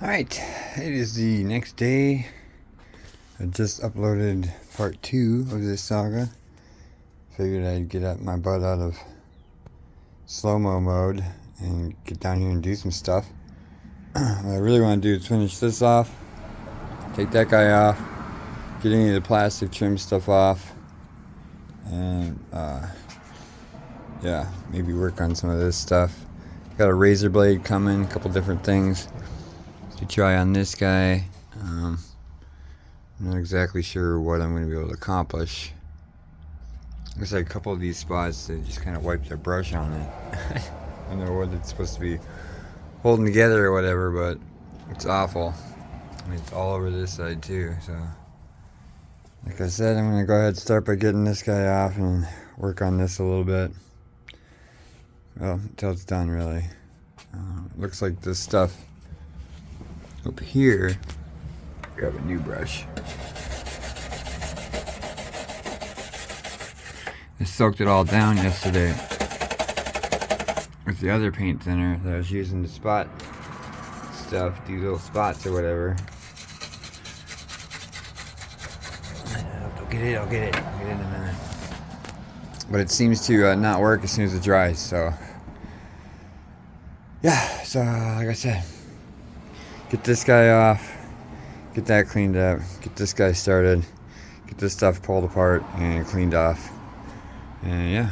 Alright, it is the next day. I just uploaded part 2 of this saga. Figured I'd get my butt out of slow-mo mode and get down here and do some stuff. What I really want to do is finish this off, take that guy off, get any of the plastic trim stuff off, and yeah, maybe work on some of this stuff. Got a razor blade coming, a couple different things to try on this guy. I'm not exactly sure what I'm going to be able to accomplish. Looks like a couple of these spots, they just kind of wiped their brush on it. I don't know what it's supposed to be holding together or whatever, but it's awful. I mean, it's all over this side too, so. Like I said, I'm going to go ahead and start by getting this guy off and work on this a little bit. Well, until it's done, really. Looks like this stuff up here, grab a new brush. I soaked it all down yesterday with the other paint thinner that I was using to spot stuff, do little spots or whatever. I'll get it in a minute. But it seems to not work as soon as it dries, so yeah, so like I said, get this guy off, get that cleaned up, get this guy started, get this stuff pulled apart and cleaned off, and yeah.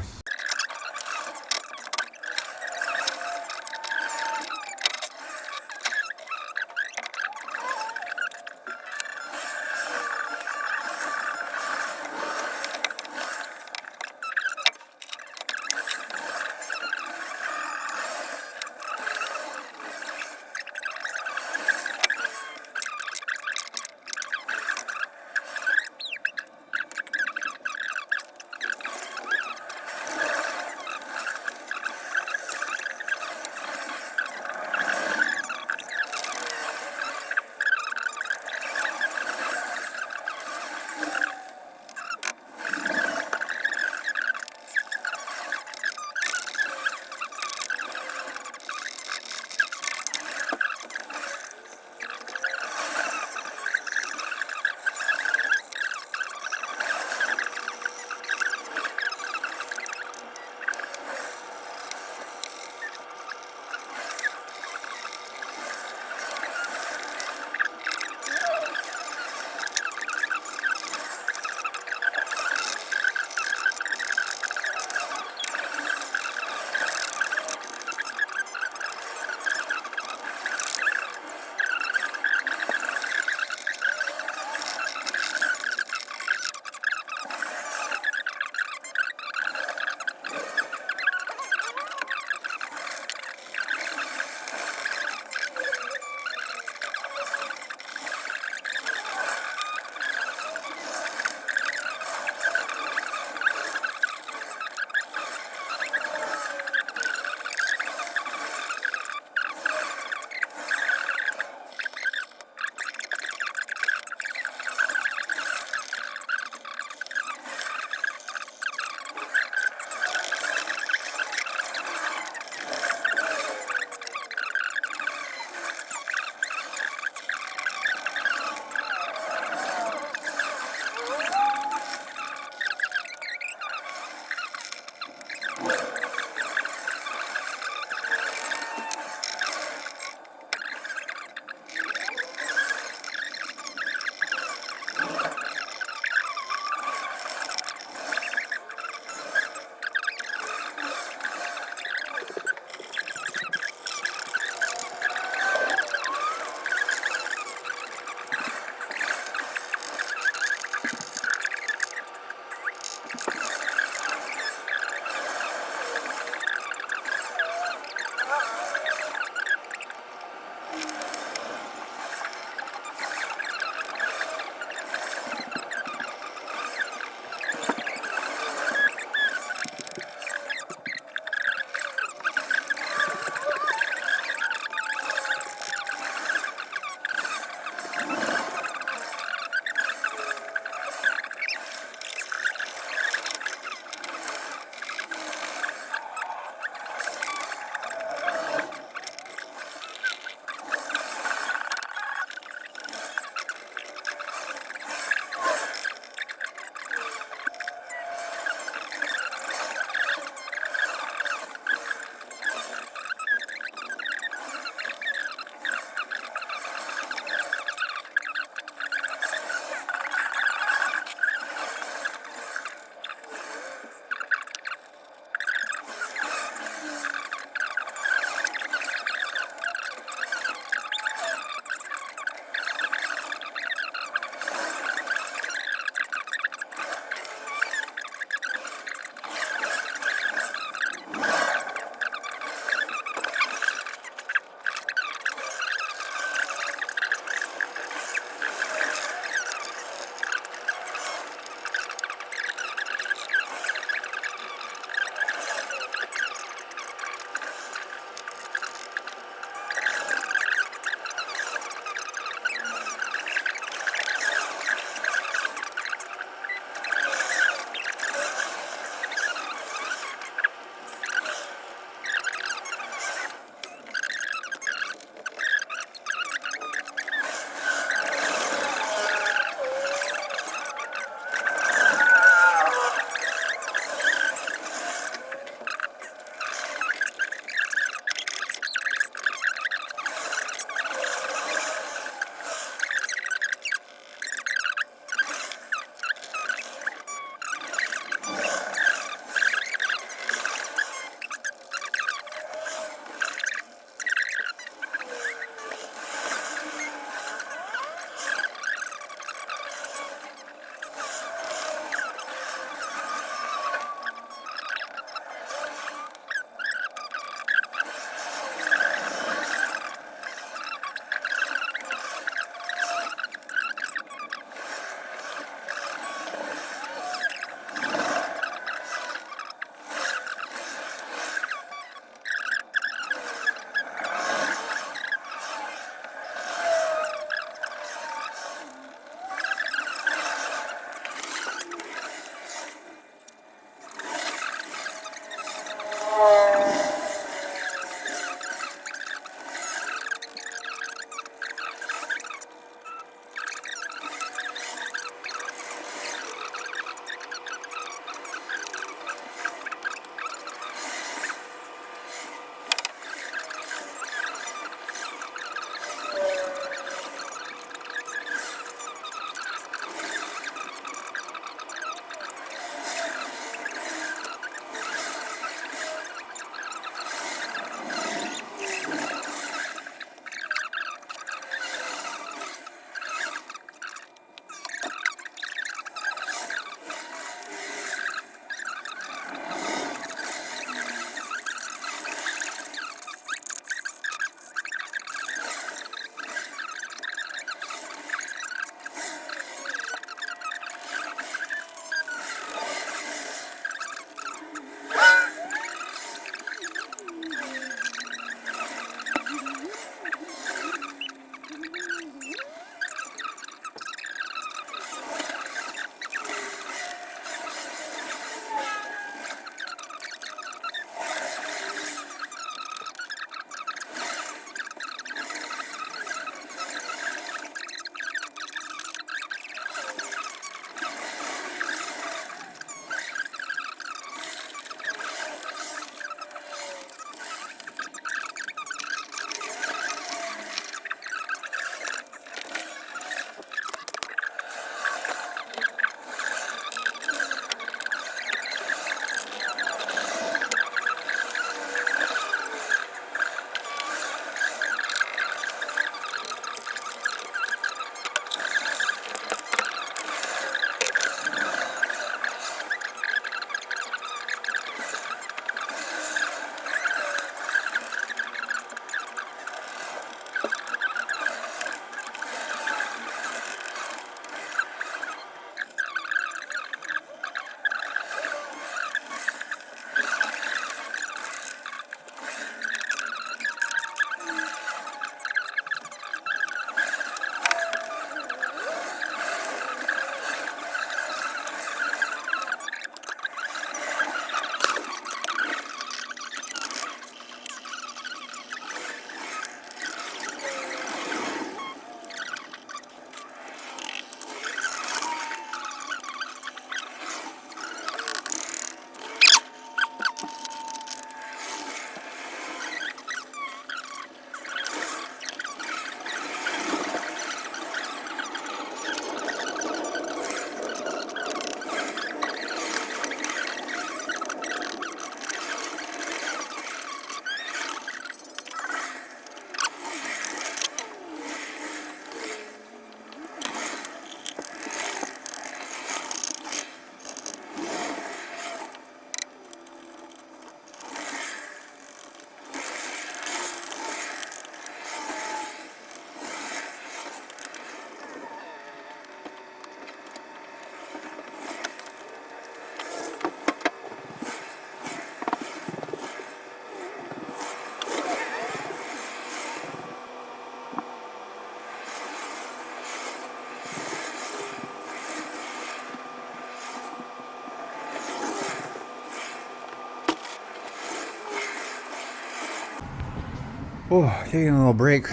Oh, taking a little break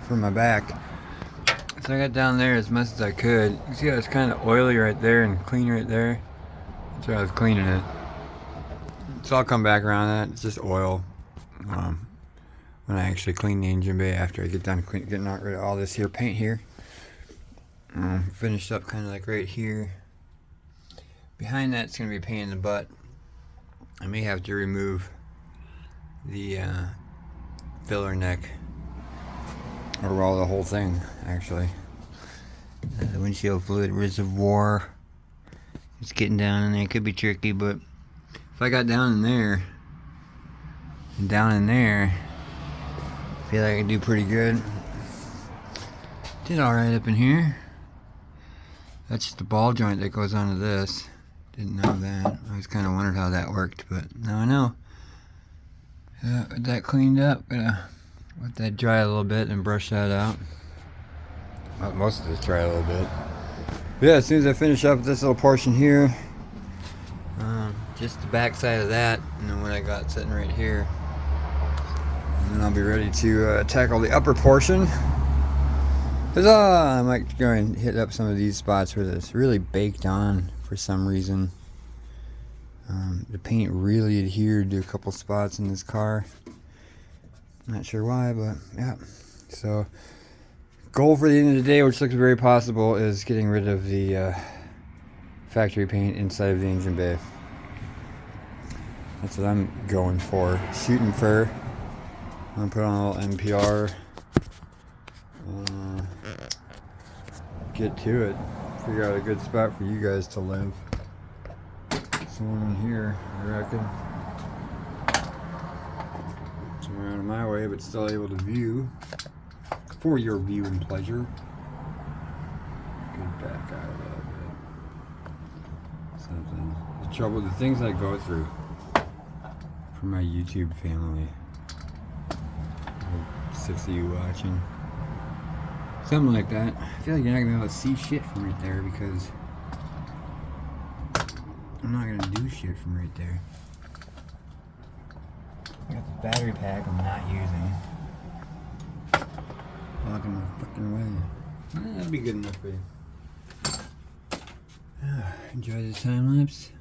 for my back. So I got down there as much as I could. You see how it's kind of oily right there and clean right there? That's where I was cleaning it. So I'll come back around that. It's just oil. When I actually clean the engine bay after I get done getting rid of all this here paint here. Finished up kind of like right here. Behind that's going to be a pain in the butt. I may have to remove the filler neck. Or roll the whole thing, actually. The windshield fluid reservoir. It's getting down in there. It could be tricky, but if I got down in there, and down in there, I feel like I could do pretty good. Did alright up in here. That's just the ball joint that goes onto this. Didn't know that. I was kind of wondering how that worked, but now I know. With that cleaned up, gonna let that dry a little bit and brush that out. Well, most of this dry a little bit. But yeah, as soon as I finish up this little portion here, just the back side of that, and then what I got sitting right here, and then I'll be ready to tackle the upper portion. Huzzah! I might go and hit up some of these spots where it's really baked on for some reason. The paint really adhered to a couple spots in this car. Not sure why, but yeah. So, goal for the end of the day, which looks very possible, is getting rid of the factory paint inside of the engine bay. That's what I'm going for. Shooting for. I'm gonna put on a little NPR. Get to it. Figure out a good spot for you guys to live. Somewhere in here, I reckon. Somewhere out of my way, but still able to view for your viewing pleasure. Get back out a little bit. Something. The trouble, the things I go through for my YouTube family. 6 of you watching. Something like that. I feel like you're not gonna be able to see shit from right there because I'm not gonna do shit from right there. I got the battery pack I'm not using. Blocking my fucking way. That'll be good enough for you. Enjoy this time lapse.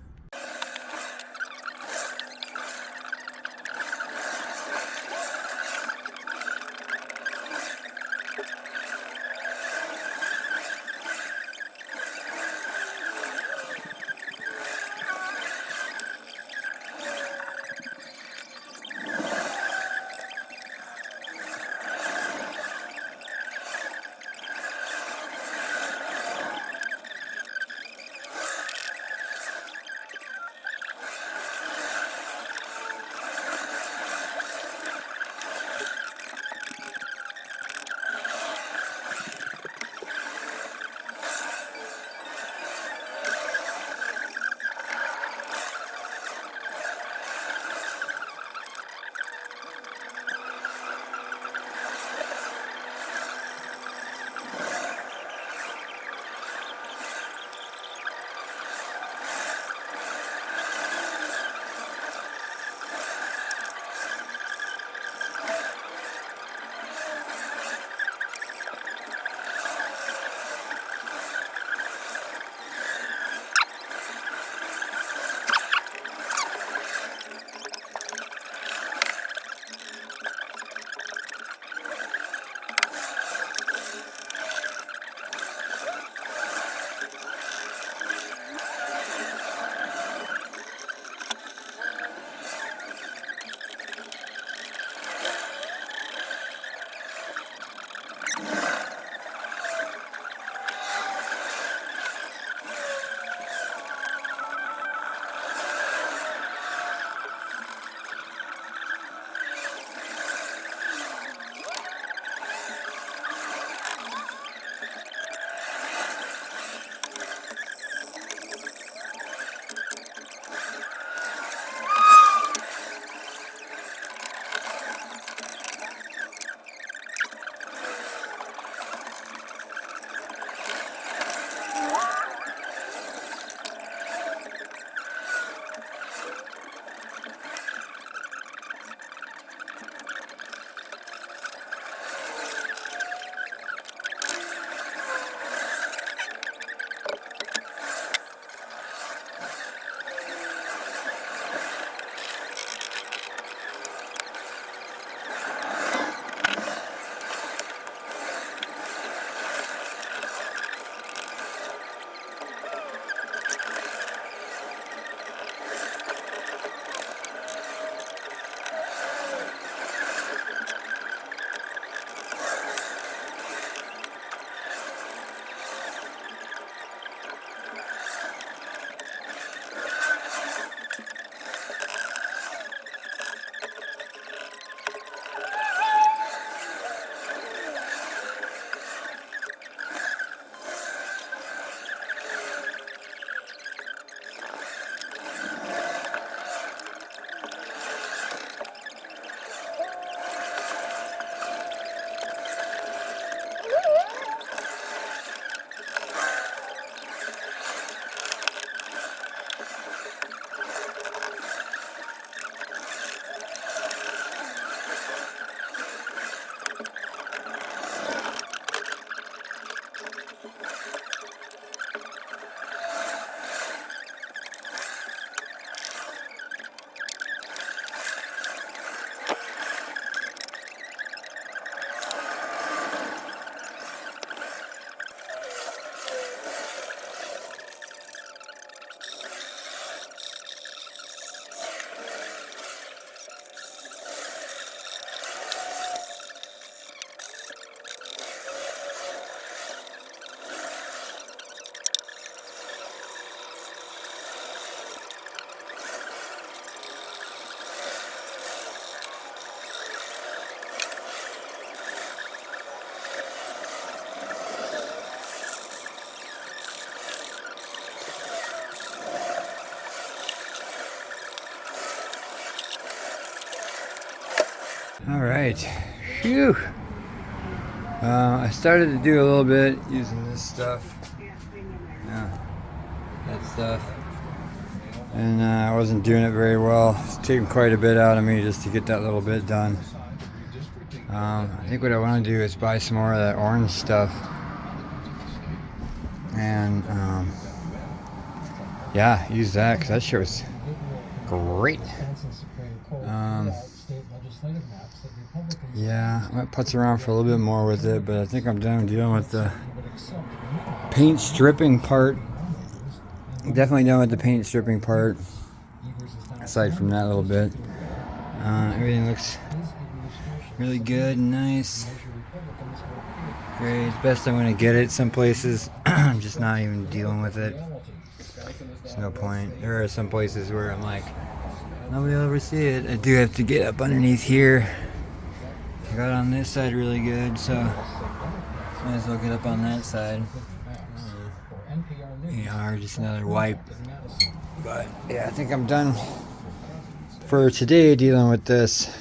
Alright. Phew. I started to do a little bit using this stuff. Yeah. That stuff. And I wasn't doing it very well. It's taking quite a bit out of me just to get that little bit done. I think what I want to do is buy some more of that orange stuff. And yeah, use that because that shit was great. Yeah, I might putz around for a little bit more with it, but I think I'm done dealing with the paint stripping part. Definitely done with the paint stripping part. Aside from that little bit, everything looks really good and nice. Great. It's best I'm gonna get it. Some places I'm just not even dealing with it. There's no point. There are some places where I'm like, nobody will ever see it. I do have to get up underneath here. I got on this side really good, so might as well get up on that side. Or just another wipe. But yeah, I think I'm done for today dealing with this.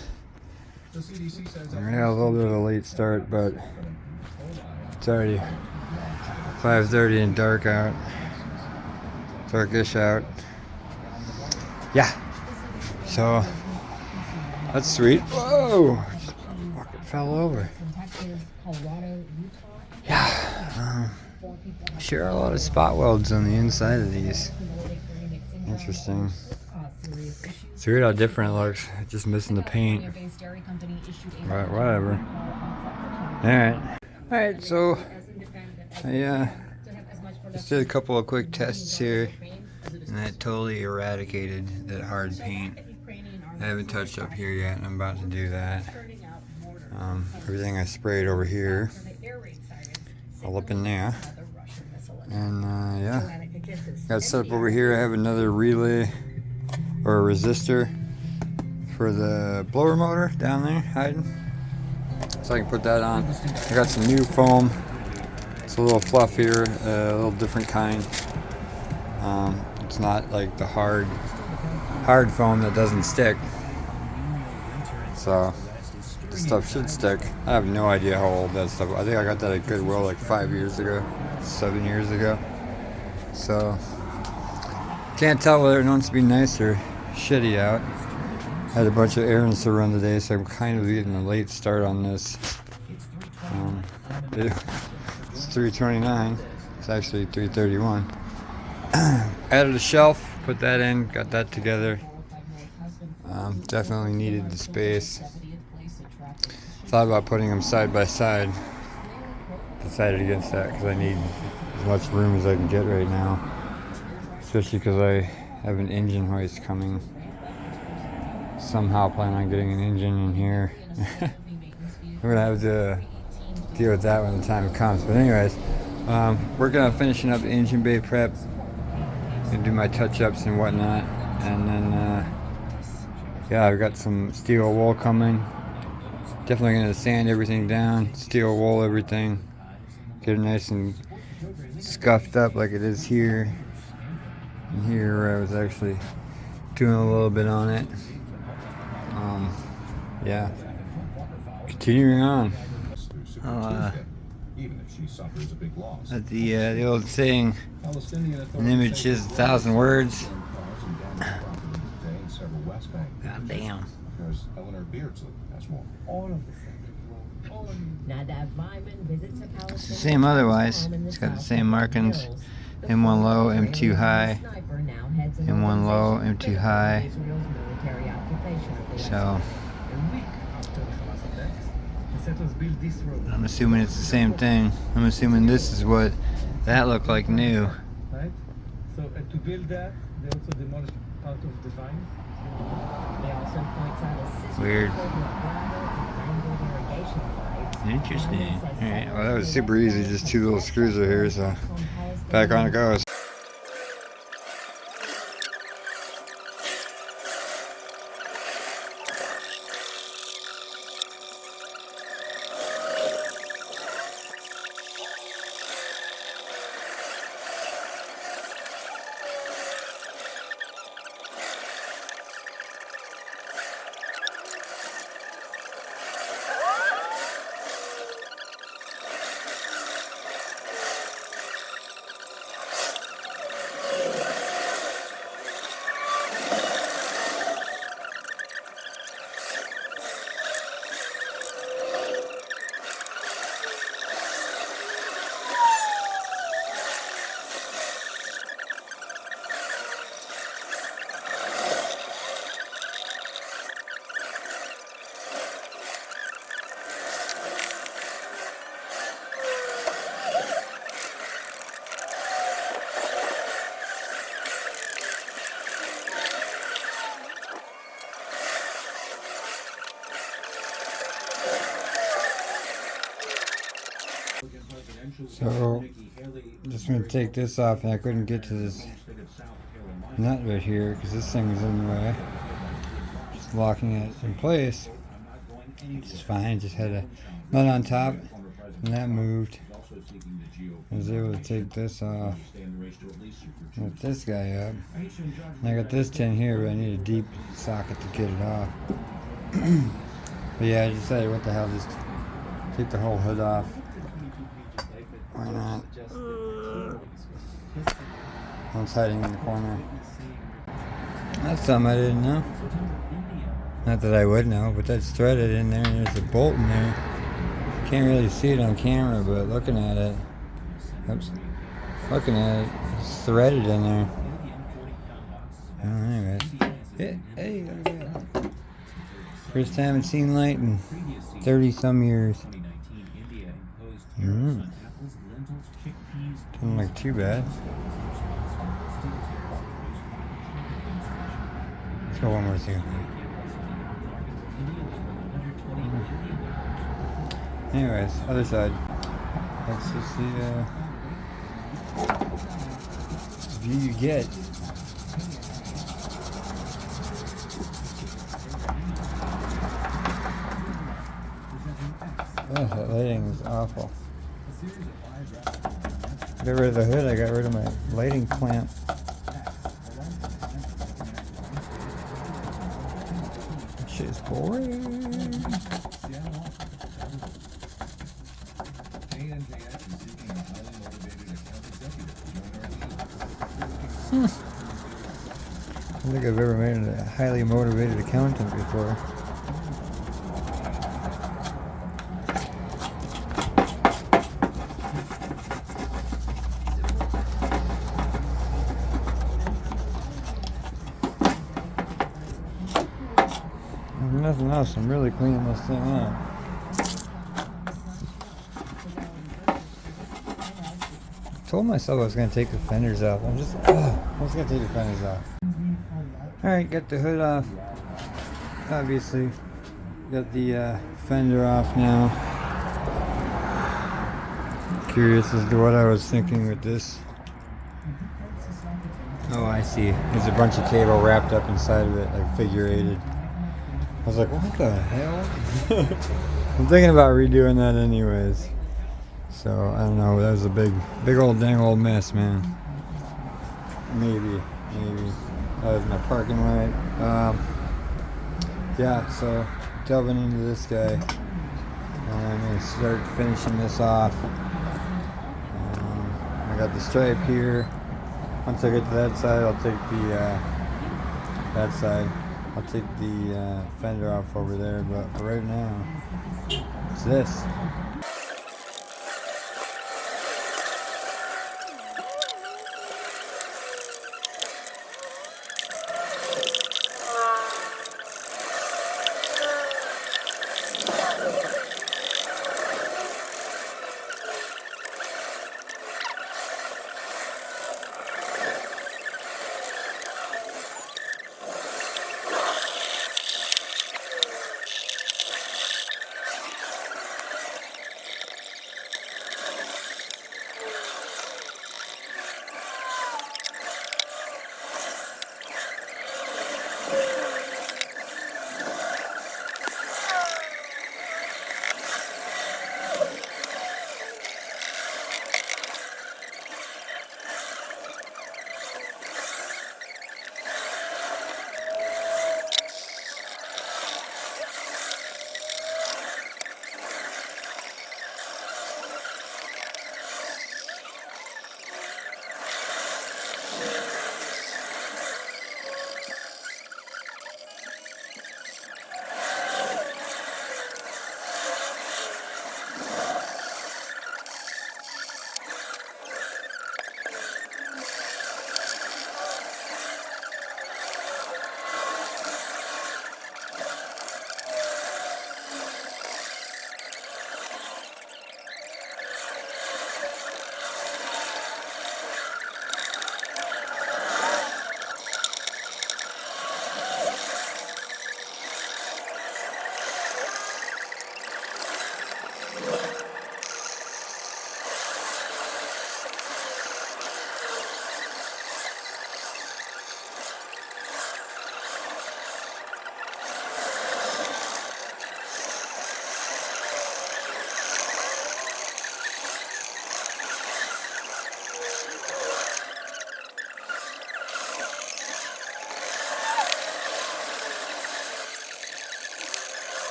I had a little bit of a late start, but it's already 5:30 and dark out. Darkish out. Yeah. So that's sweet. Whoa! It fell over. Yeah. Sure, a lot of spot welds on the inside of these. Interesting. It's weird how different it looks. Just missing the paint. But whatever. Alright, so I just did a couple of quick tests here, and that totally eradicated that hard paint. I haven't touched up here yet, and I'm about to do that. Everything I sprayed over here, all up in there. And yeah, got set up over here. I have another relay or a resistor for the blower motor down there hiding, so I can put that on. I got some new foam. It's a little fluffier, a little different kind. It's not like the hard foam that doesn't stick. So this stuff should stick. I have no idea how old that stuff. I think I got that at Goodwill like 5 years ago, 7 years ago. So can't tell whether it wants to be nice or shitty out. Had a bunch of errands to run today, so I'm kind of getting a late start on this. It's 3:29. It's actually 3:31. Added a shelf, put that in, got that together. Definitely needed the space. Thought about putting them side by side. Decided against that because I need as much room as I can get right now. Especially because I have an engine hoist coming. Somehow plan on getting an engine in here. We're gonna have to deal with that when the time comes. But anyways, working on finishing up the engine bay prep. Gonna do my touch-ups and whatnot, and then yeah, I've got some steel wool coming. Definitely gonna sand everything down, steel wool everything, get it nice and scuffed up like it is here. And here where I was actually doing a little bit on it. Yeah, continuing on. At the old saying, an image is 1,000 words. God damn. It's the same otherwise. It's got the same markings. M1 low, M2 high. M1 low, M2 high. So I'm assuming it's the same thing. I'm assuming this is what that looked like new. Right? So to build that, they also demolished part of the vine. Weird. Interesting. Alright, well that was super easy, just 2 little screws are here, so back on it goes. So, just gonna take this off, and I couldn't get to this nut right here because this thing is in the way. Just locking it in place, which is fine. Just had a nut on top, and that moved. I was able to take this off, lift this guy up. And I got this tin here, but I need a deep socket to get it off. But yeah, I decided, what the hell, just take the whole hood off. Why not? One's hiding in the corner. That's something I didn't know. Not that I would know, but that's threaded in there, and there's a bolt in there. Can't really see it on camera, but looking at it, oops, looking at it, it's threaded in there. Oh, anyways, hey, look at that. First time it's seen light in 30 some years. Doesn't look too bad. Let's go one more thing. Anyways, other side. That's just the view you get. Oh, that lighting is awful. Got rid of the hood, I got rid of my lighting clamp. Shit is boring. I don't think I've ever made a highly motivated accountant before. If nothing else, I'm really cleaning this thing out. I told myself I was going to take the fenders off. I was going to take the fenders off. Alright, got the hood off. Obviously, got the fender off now. Curious as to what I was thinking with this. Oh, I see. There's a bunch of cable wrapped up inside of it, like figure-eighted. I was like, what the hell? I'm thinking about redoing that anyways. So, I don't know. That was a big old dang old mess, man. Maybe. That was my parking light. Yeah, so delving into this guy. I'm going to start finishing this off. I got the stripe here. Once I get to that side, I'll take that side. I'll take the fender off over there, but for right now, it's this.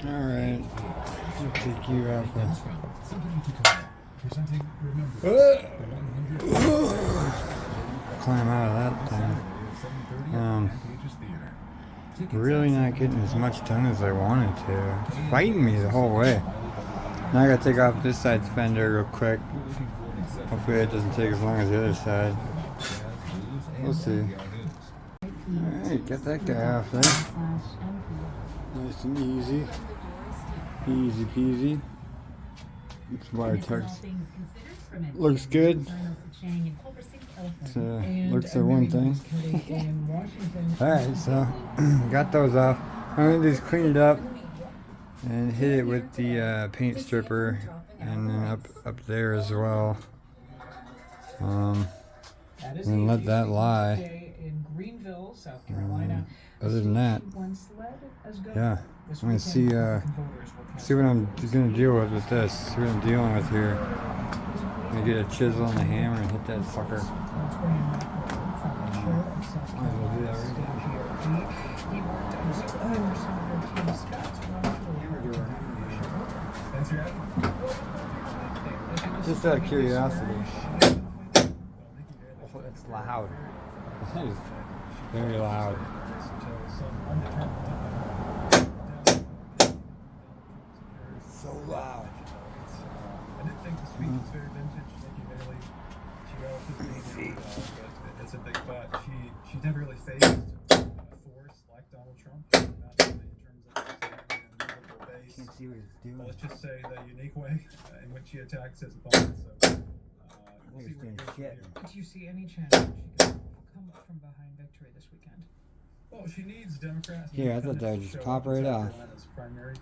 Alright. I'll take you off. Climb out of that thing. Really not getting as much done as I wanted to. It's fighting me the whole way. Now I gotta take off this side's fender real quick. Hopefully it doesn't take as long as the other side. We'll see. Alright, get that guy off there. Nice and easy. Easy peasy. It's wire tucks. Looks good. Looks like one thing. Alright, so got those off. I'm gonna just clean it up and hit it with the paint stripper, and then up there as well. And let that lie. Other than that, yeah, I'm gonna see what I'm gonna deal with this. See what I'm dealing with here. I'm gonna get a chisel and a hammer and hit that sucker. Might as well do that right now. Just out of curiosity. Oh, it's loud. That is very loud. It's so loud. I didn't think the suite was very vintage, Nikki Bailey. She relatively but it's a big butt. She never really faced a force like Donald Trump, not really in terms of movable base. Can't see what it's doing. Well, let's just say the unique way in which she attacks his opponents. So we'll see where it goes from here. Do you see any chance that she could come from behind victory this weekend? Well, she needs Democrats. Yeah, I thought that would just pop right off. Primary.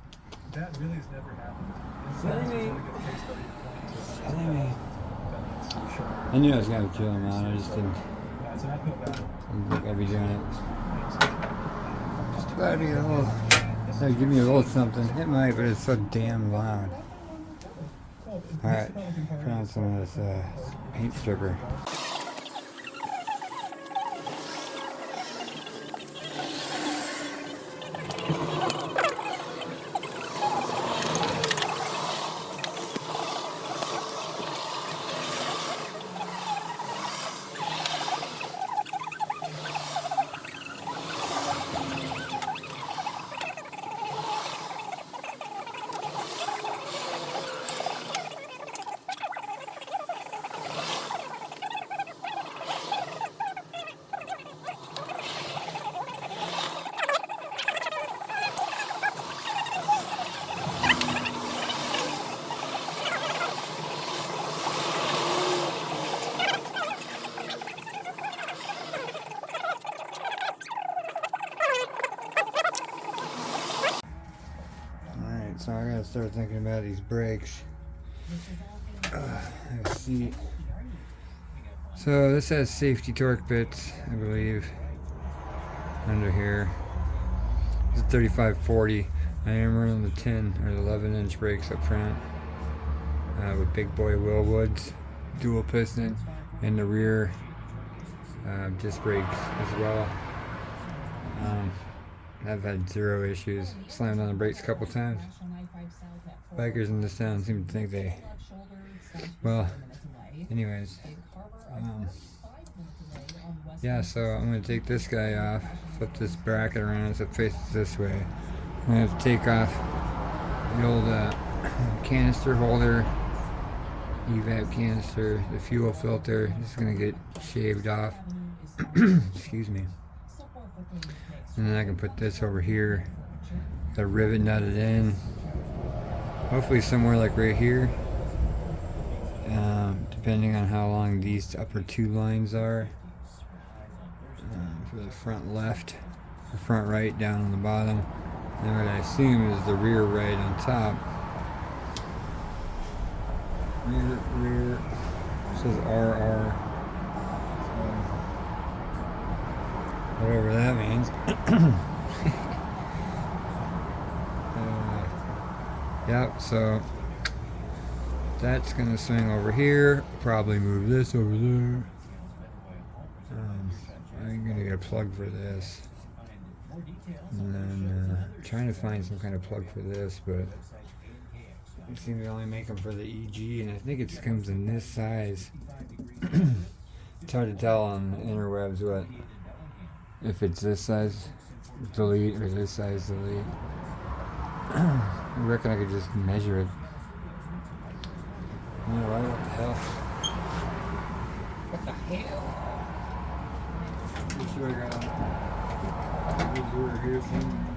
That really has never happened. I knew I was gonna kill him out. I just didn't think I'd be doing it. Just gotta be a little. That'd give me a little something. It might, but it's so damn loud. Alright, put on some of this paint stripper. So I gotta start thinking about these brakes. Let's see. So this has safety torque bits, I believe, under here. It's a 3540. I am running the 10 or 11-inch brakes up front with big boy Willwoods, dual piston, and the rear disc brakes as well. I've had zero issues. Slammed on the brakes a couple times. Bikers in this town seem to think they... Well, anyways. Yeah, so I'm going to take this guy off, flip this bracket around so it faces this way. I'm going to have to take off the old canister holder, evap canister, the fuel filter. This is going to get shaved off. Excuse me. And then I can put this over here, the rivet nutted in, hopefully somewhere like right here, depending on how long these upper two lines are, for the front left, the front right down on the bottom, and what I assume is the rear right on top. Rear, it says RR. Whatever that means. Yep, so that's gonna swing over here. Probably move this over there. I'm gonna get a plug for this. And then trying to find some kind of plug for this, but they seem to only make them for the EG, and I think it comes in this size. It's hard to tell on the interwebs if it's this size delete or this size delete. I reckon I could just measure it. You know, what the hell? What the hell? Pretty sure I got a viewer here somewhere.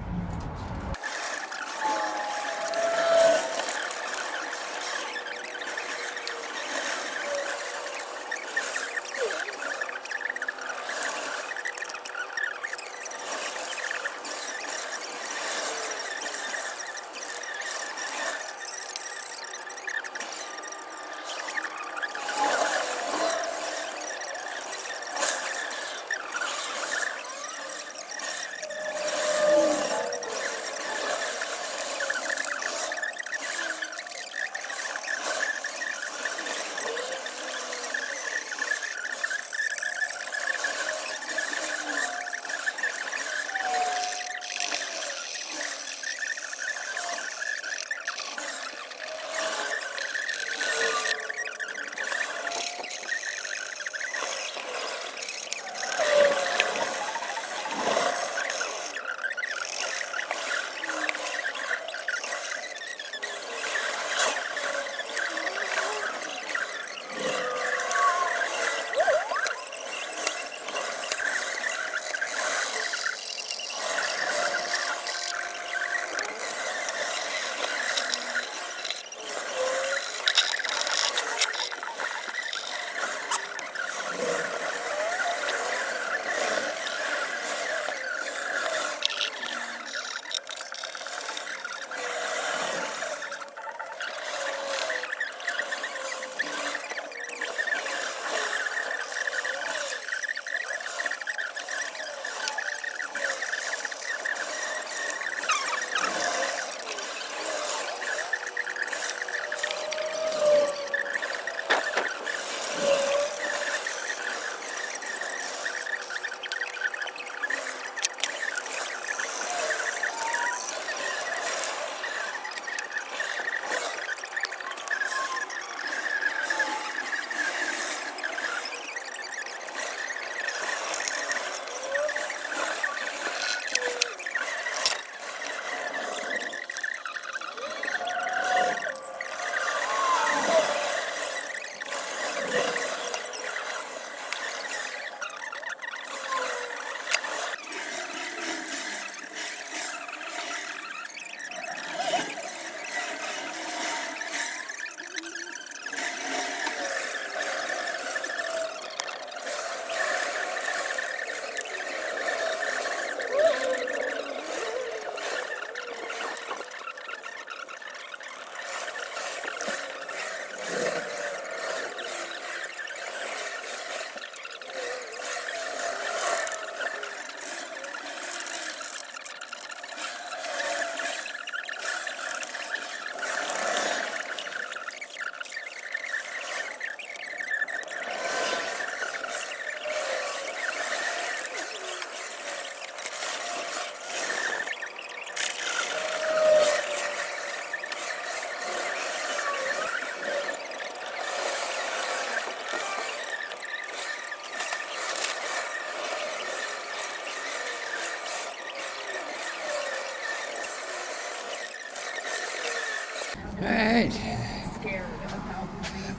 Alright,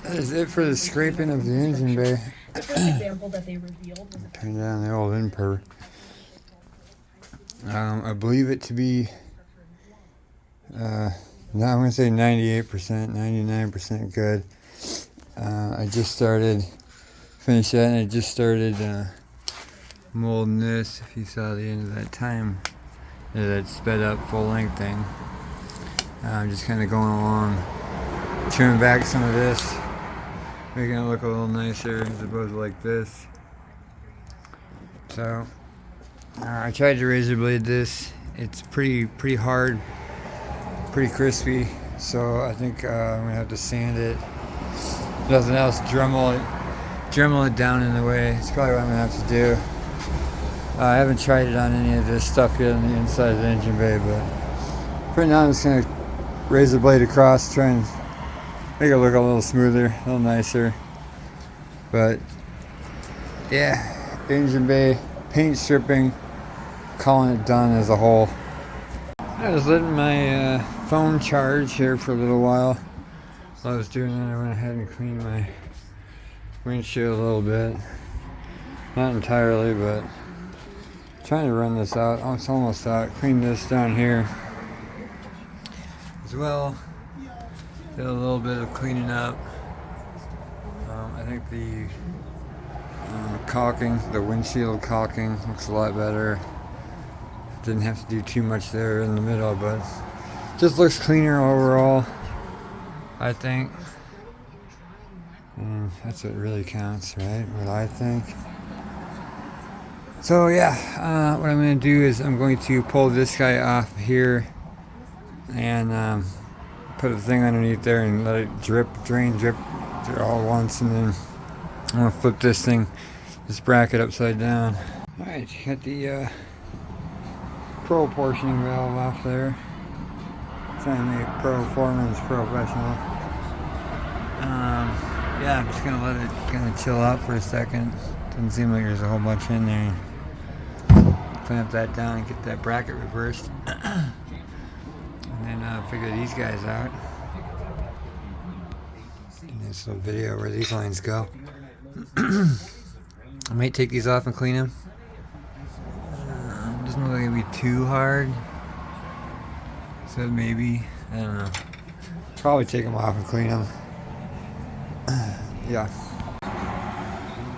that is it for the scraping of the engine bay. The first example that they revealed was Turn down the old imper. I believe it to be, now I'm going to say 98%, 99% good. I just finished that, and I just started molding this. If you saw the end of that time, that sped up full length thing. I'm just kind of going along, trimming back some of this, making it look a little nicer as opposed to like this. So I tried to razor blade this. It's pretty hard, pretty crispy. So I think I'm gonna have to sand it. If nothing else, Dremel it down in the way. It's probably what I'm gonna have to do. I haven't tried it on any of this stuff yet on the inside of the engine bay, but for now I'm just going to raise the blade across, try and make it look a little smoother, a little nicer. But yeah, engine bay, paint stripping, calling it done as a whole. I was letting my phone charge here for a little while. While I was doing that, I went ahead and cleaned my windshield a little bit. Not entirely, but trying to run this out. Oh, it's almost out. Clean this down here as well. Did a little bit of cleaning up. I think the caulking, the windshield caulking, looks a lot better. Didn't have to do too much there in the middle, but just looks cleaner overall, I think. And that's what really counts, right? What I think. So yeah, what I'm going to do is I'm going to pull this guy off here and put a thing underneath there and let it drip all at once, and then I'm going to flip this thing, this bracket upside down. Alright, got the proportioning valve off there. Trying to make performance professional. Yeah, I'm just going to let it kind of chill out for a second. Doesn't seem like there's a whole bunch in there. Clamp that down and get that bracket reversed. And then figure these guys out. This little video where these lines go. I might take these off and clean them. Doesn't look like it'd be too hard. So maybe, I don't know. Probably take them off and clean them. Yeah.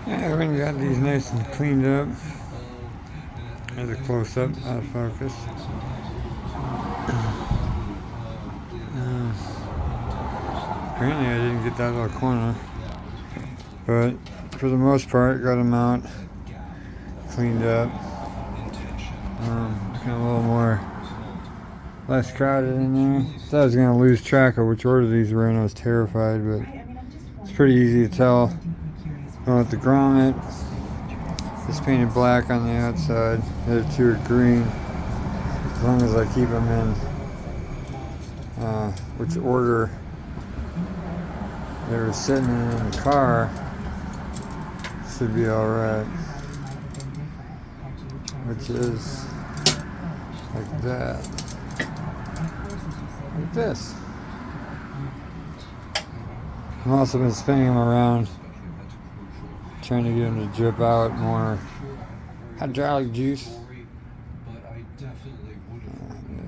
Yeah, everyone got these nice and cleaned up. There's a close up, out of focus. Apparently I didn't get that little corner, but for the most part got them out, cleaned up. Kind of a little more, less crowded in there. Thought I was going to lose track of which order these were in. I was terrified, but it's pretty easy to tell. Going with the grommet, it's painted black on the outside. The other two are green. As long as I keep them in which order they were sitting in the car, should be alright. Which is like that. Like this. I've also been spinning them around, trying to get them to drip out more hydraulic juice.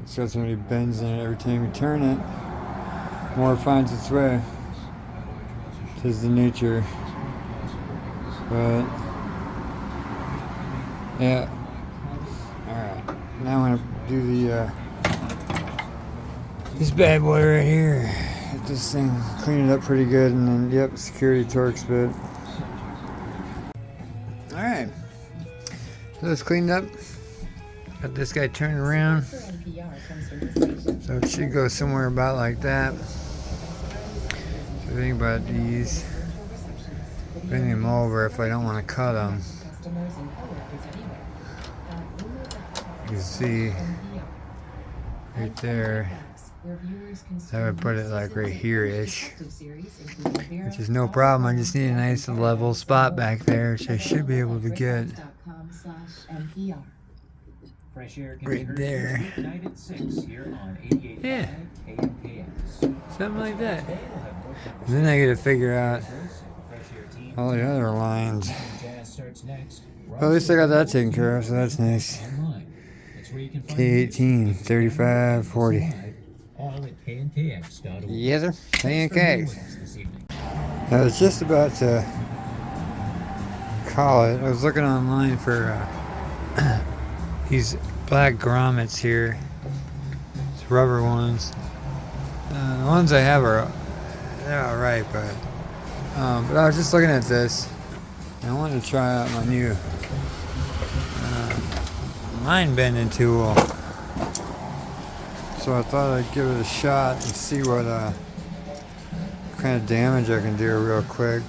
It's got so many bends in it, every time you turn it, more it finds its way. Tis the nature. But yeah. Alright. Now I'm gonna do the this bad boy right here. Get this thing, clean it up pretty good, and then yep, security Torx bit. Alright. So it's cleaned up. Got this guy turned around. So it should go somewhere about like that. So think about these. Bring them over if I don't want to cut them. You can see right there. I would put it like right here-ish, which is no problem. I just need a nice level spot back there, which I should be able to get right there. Yeah, something like that. And then I gotta figure out all the other lines. Well, at least I got that taken care of, so that's nice. K18, 35, 40. Yes, sir. Pancakes. I was just about to call it. I was looking online for these black grommets here. It's rubber ones. The ones I have are they're alright, but I was just looking at this, and I wanted to try out my new line bending tool. So I thought I'd give it a shot and see what kind of damage I can do real quick.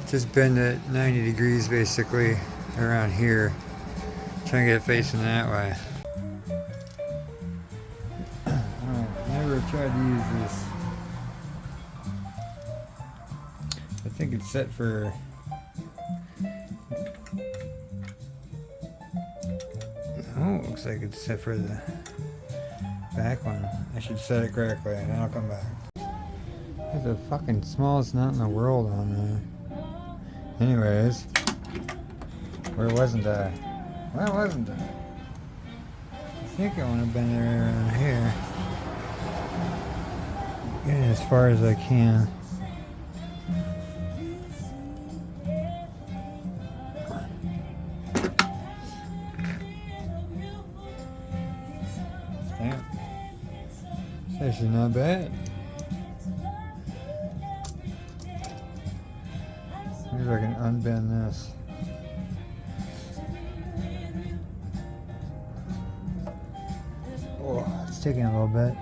Just bend it 90 degrees basically around here. Trying to get it facing that way. I've never tried to use this. I think it's set for... Oh, it looks like it's set for the back one. I should set it correctly and then I'll come back. There's the fucking smallest nut in the world on there. Anyways, where wasn't I? Where wasn't I? I think I want to bend it around here. Get it as far as I can. Damn. It's actually not bad. Maybe I can unbend this. Oh, it's taking a little bit.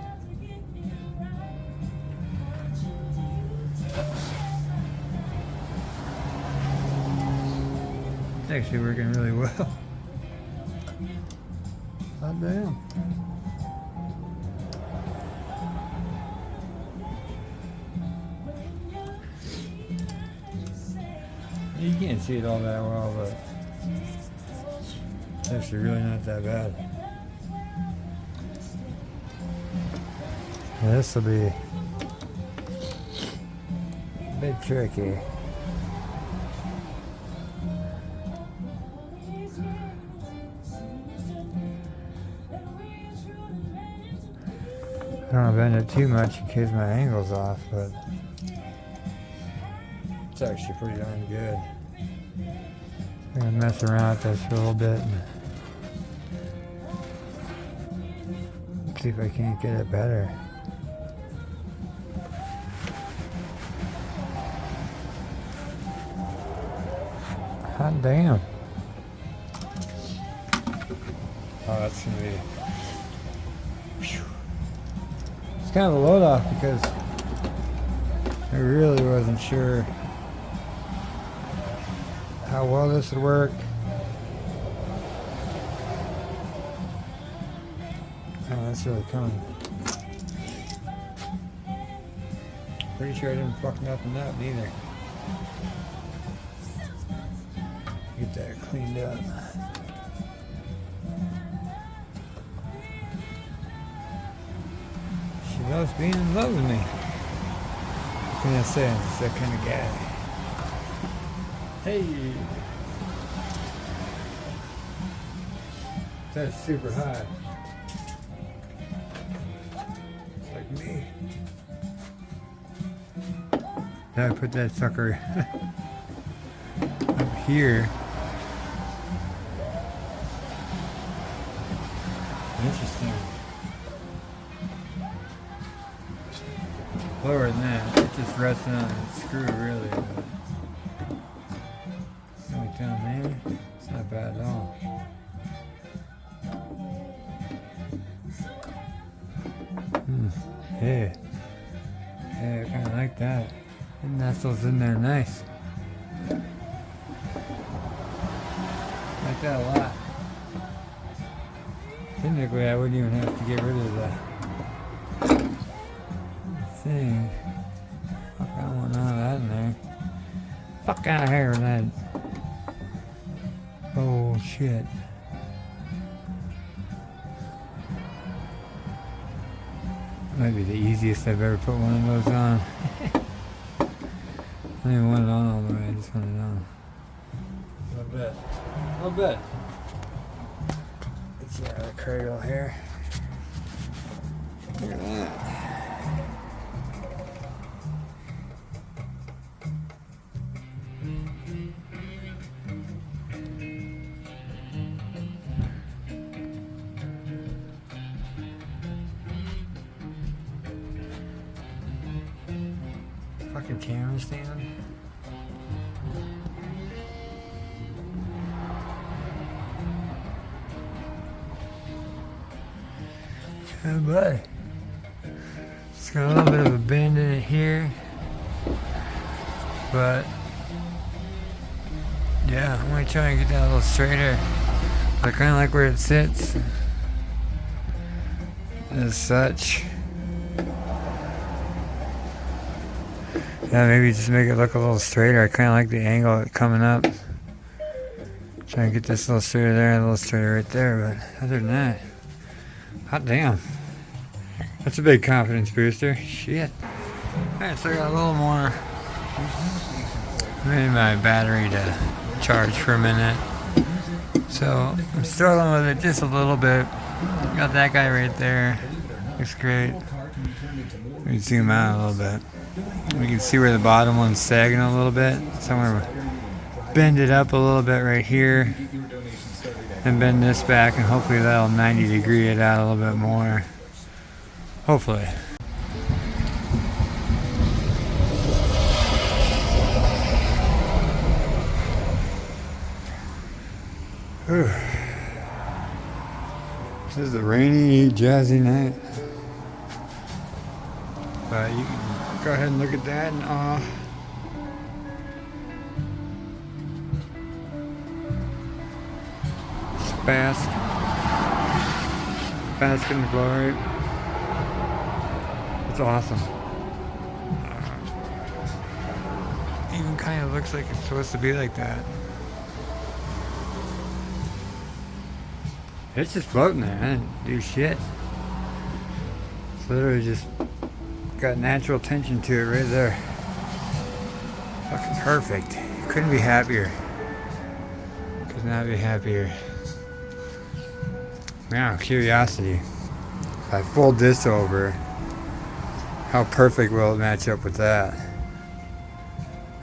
It's actually working really well. God damn. You can't see it all that well, but it's actually really not that bad. Yeah, this will be a bit tricky. I don't want to bend it too much in case my angle's off, but it's actually pretty darn good. I'm gonna mess around with this for a little bit and see if I can't get it better. Hot damn. Oh, that's gonna be... Whew. It's kind of a load off because I really wasn't sure how well this would work. Oh, that's really coming. Pretty sure I didn't fuck nothing up neither. Get that cleaned up. She loves being in love with me. What can I say? I'm just that kind of guy. Hey! That's super high. It's like me. Now I put that sucker up here. Interesting. Lower than that. It's just resting on the screw, really. Right down there. It's not bad at all. Hey. Hey, I kind of like that. It nestles in there nice. Like that a lot. Technically, I wouldn't even have to get rid of the thing. Fuck, I don't want none of that in there. Fuck out of here with that. Oh shit. Might be the easiest I've ever put one of those on. I don't even want it on all the way, I just want it on. A little bit. A little bit. Let's see out of the cradle here. Look at that. Fucking camera stand. Oh boy. It's got a little bit of a bend in it here. But yeah, I'm gonna try and get that a little straighter. I kind of like where it sits as such. Yeah, maybe just make it look a little straighter. I kind of like the angle of it coming up. Try and get this a little straighter there and a little straighter right there, but other than that, hot damn. That's a big confidence booster. Shit. Alright, so I got a little more. I made my battery to charge for a minute. So I'm struggling with it just a little bit. Got that guy right there. Looks great. Let me zoom out a little bit. We can see where the bottom one's sagging a little bit. So I'm going to bend it up a little bit right here. And bend this back, and hopefully that'll 90-degree it out a little bit more. Hopefully. Whew. This is a rainy, jazzy night. But you can go ahead and look at that and bask in the glory. It's awesome. Even kind of looks like it's supposed to be like that. It's just floating there. I didn't do shit. It's literally just got natural tension to it right there. Fucking perfect. Couldn't be happier. Could not be happier. Now, curiosity. If I fold this over, how perfect will it match up with that?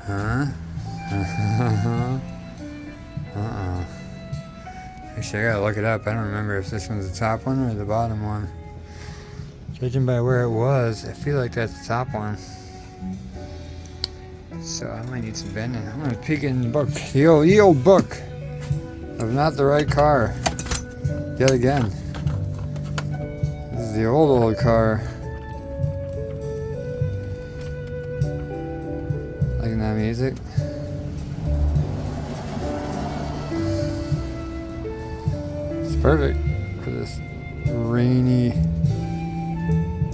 Huh? Actually, I gotta look it up. I don't remember if this one's the top one or the bottom one. Judging by where it was, I feel like that's the top one. So I might need some bending. I'm gonna peek in the book. The old book of Not the Right Car. Yet again. This is the old car. Liking that music? It's perfect for this rainy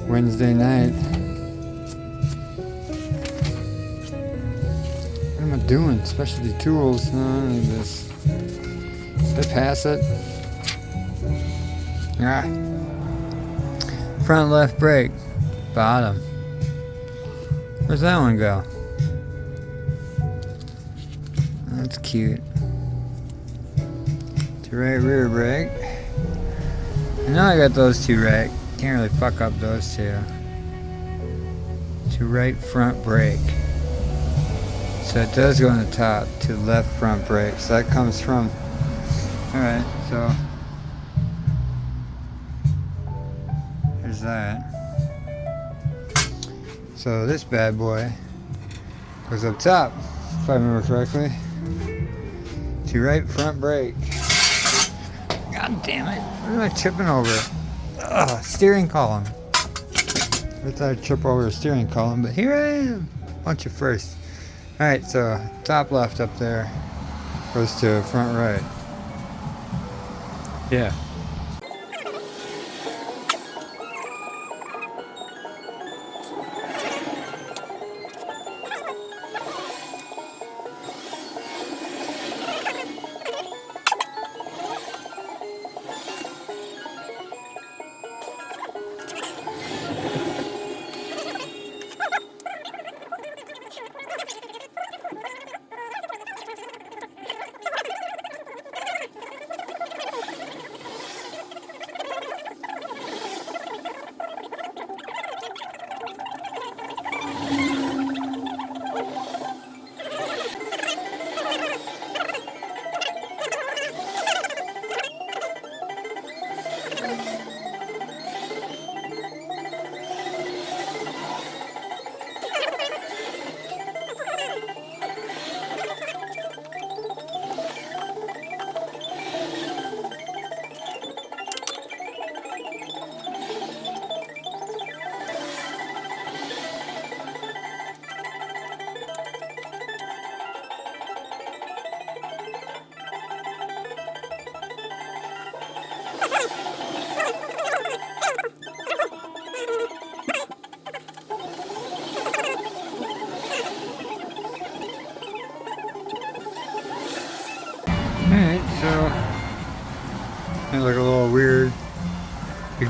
Wednesday night. What am I doing? Specialty tools. No, I don't need this. Did I pass it? Ah. Front left brake. Bottom. Where's that one go? That's cute. To right rear brake. I know I got those two right. Can't really fuck up those two. To right front brake. So it does go on the top. To left front brake. So that comes from. Alright, so. There's that. So this bad boy goes up top, if I remember correctly. To right front brake. God damn it. What am I tripping over? Ugh, steering column. I thought I'd trip over a steering column, but here I am. Bunch of firsts. Alright, so top left up there goes to front right. Yeah.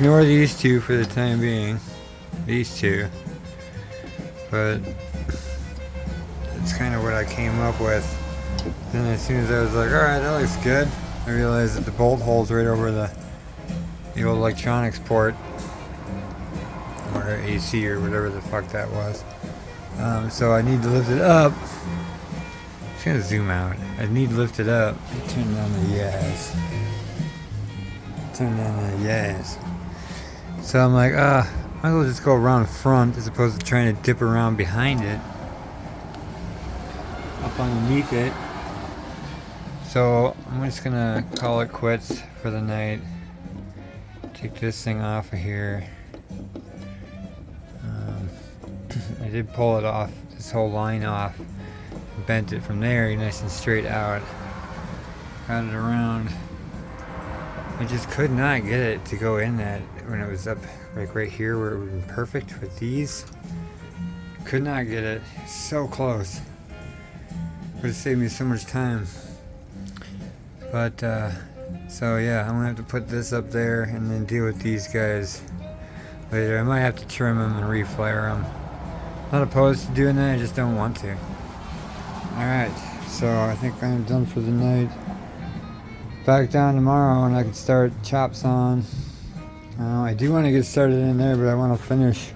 ignore these two for the time being. These two. But it's kind of what I came up with. Then as soon as I was like, alright, that looks good, I realized that the bolt hole's right over the old electronics port. Or AC or whatever the fuck that was. So I need to lift it up. I'm just gonna zoom out. I need to lift it up. Turn down the yes. Turn down the yes. So I'm like, might as well just go around front as opposed to trying to dip around behind it. Up underneath it. So I'm just gonna call it quits for the night. Take this thing off of here. I did pull it off, this whole line off. Bent it from there, nice and straight out. Got it around. I just could not get it to go in that when it was up like right here where it would have been perfect with these. Could not get it. So close. Would have saved me so much time. But so yeah, I'm gonna have to put this up there and then deal with these guys later. I might have to trim them and reflare them. Not opposed to doing that, I just don't want to. Alright, so I think I'm done for the night. Back down tomorrow and I can start chops on. I do want to get started in there, but I want to finish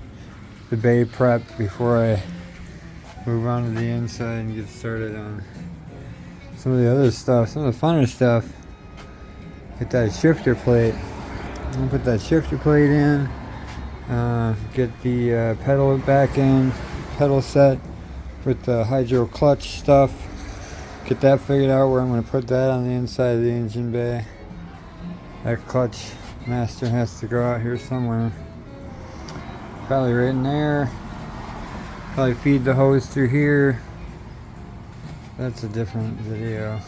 the bay prep before I move on to the inside and get started on some of the other stuff, some of the funner stuff. Get that shifter plate. I'm going to put that shifter plate in. Get the pedal back in, pedal set with the hydro clutch stuff. Get that figured out where I'm going to put that on the inside of the engine bay. That clutch master has to go out here somewhere. Probably right in there. Probably feed the hose through here. That's a different video.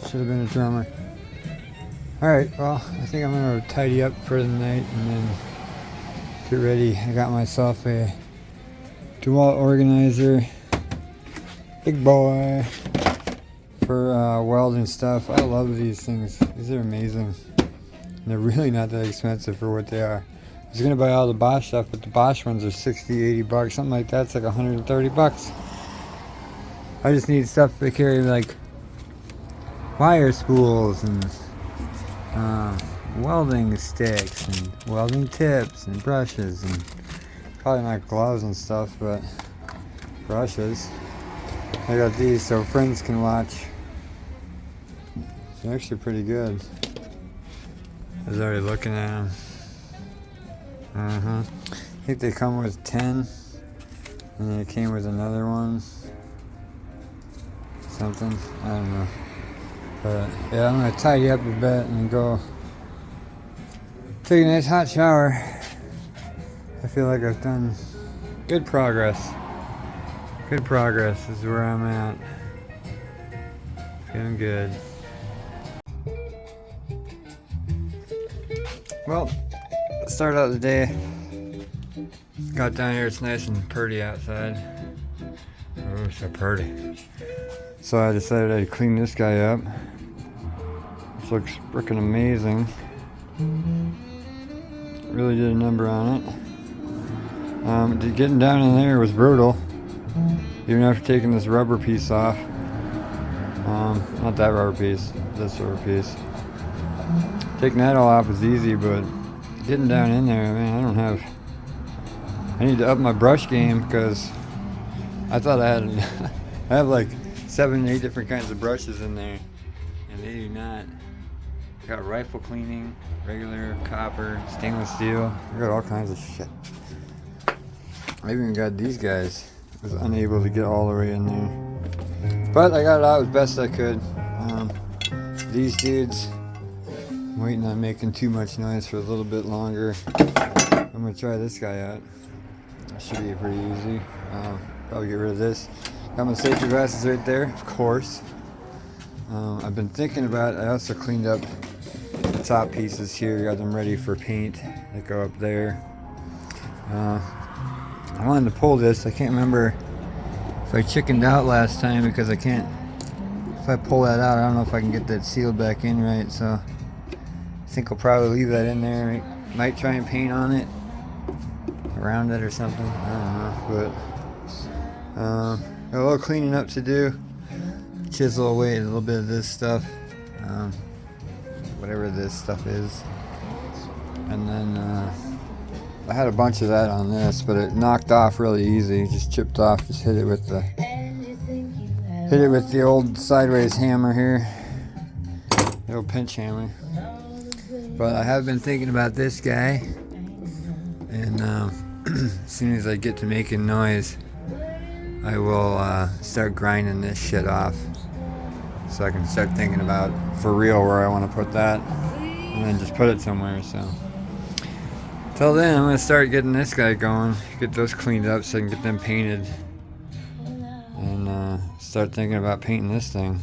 Should have been a drummer. Alright, well, I think I'm going to tidy up for the night and then get ready. I got myself a DeWalt organizer. Big boy. For welding stuff. I love these things. These are amazing. And they're really not that expensive for what they are. I was going to buy all the Bosch stuff, but the Bosch ones are 60, 80 bucks. Something like that. It's like 130 bucks. I just need stuff to carry like wire spools and welding sticks and welding tips and brushes and probably not gloves and stuff, but brushes. I got these so friends can watch. They're actually pretty good. I was already looking at them. I think they come with 10 and then it came with another one. Something, I don't know. But yeah, I'm gonna tidy up a bit and go take a nice hot shower. I feel like I've done good progress. Good progress is where I'm at. Feeling good. Well, start out the day. Got down here, it's nice and pretty outside. Oh, so pretty. So I decided I'd clean this guy up. This looks freaking amazing. Really did a number on it. Getting down in there was brutal. Even after taking this rubber piece off. Not that rubber piece, this rubber piece. Taking that all off was easy, but getting down in there, man, I need to up my brush game because I thought I had, I have like 7, 8 different kinds of brushes in there, and they do not. I got rifle cleaning, regular, copper, stainless steel. I got all kinds of shit. I even got these guys. I was unable to get all the way in there, but I got it out as best I could. These dudes, I'm waiting on making too much noise for a little bit longer. I'm gonna try this guy out. Should be pretty easy. Probably get rid of this. Got my safety glasses right there, of course. I've been thinking about it. I also cleaned up the top pieces here, got them ready for paint that go up there. I wanted to pull this. I can't remember if So I chickened out last time because I can't, if I pull that out, I don't know if I can get that sealed back in right, so I think I'll probably leave that in there. Might try and paint on it, around it or something, I don't know, but got a little cleaning up to do. Chisel away a little bit of this stuff, whatever this stuff is, and then I had a bunch of that on this, but it knocked off really easy. Just chipped off. Just hit it with the old sideways hammer here, the old pinch hammer. But I have been thinking about this guy, and as soon as I get to making noise, I will start grinding this shit off, so I can start thinking about for real where I want to put that, and then just put it somewhere. So till then, I'm gonna start getting this guy going, get those cleaned up so I can get them painted, and start thinking about painting this thing.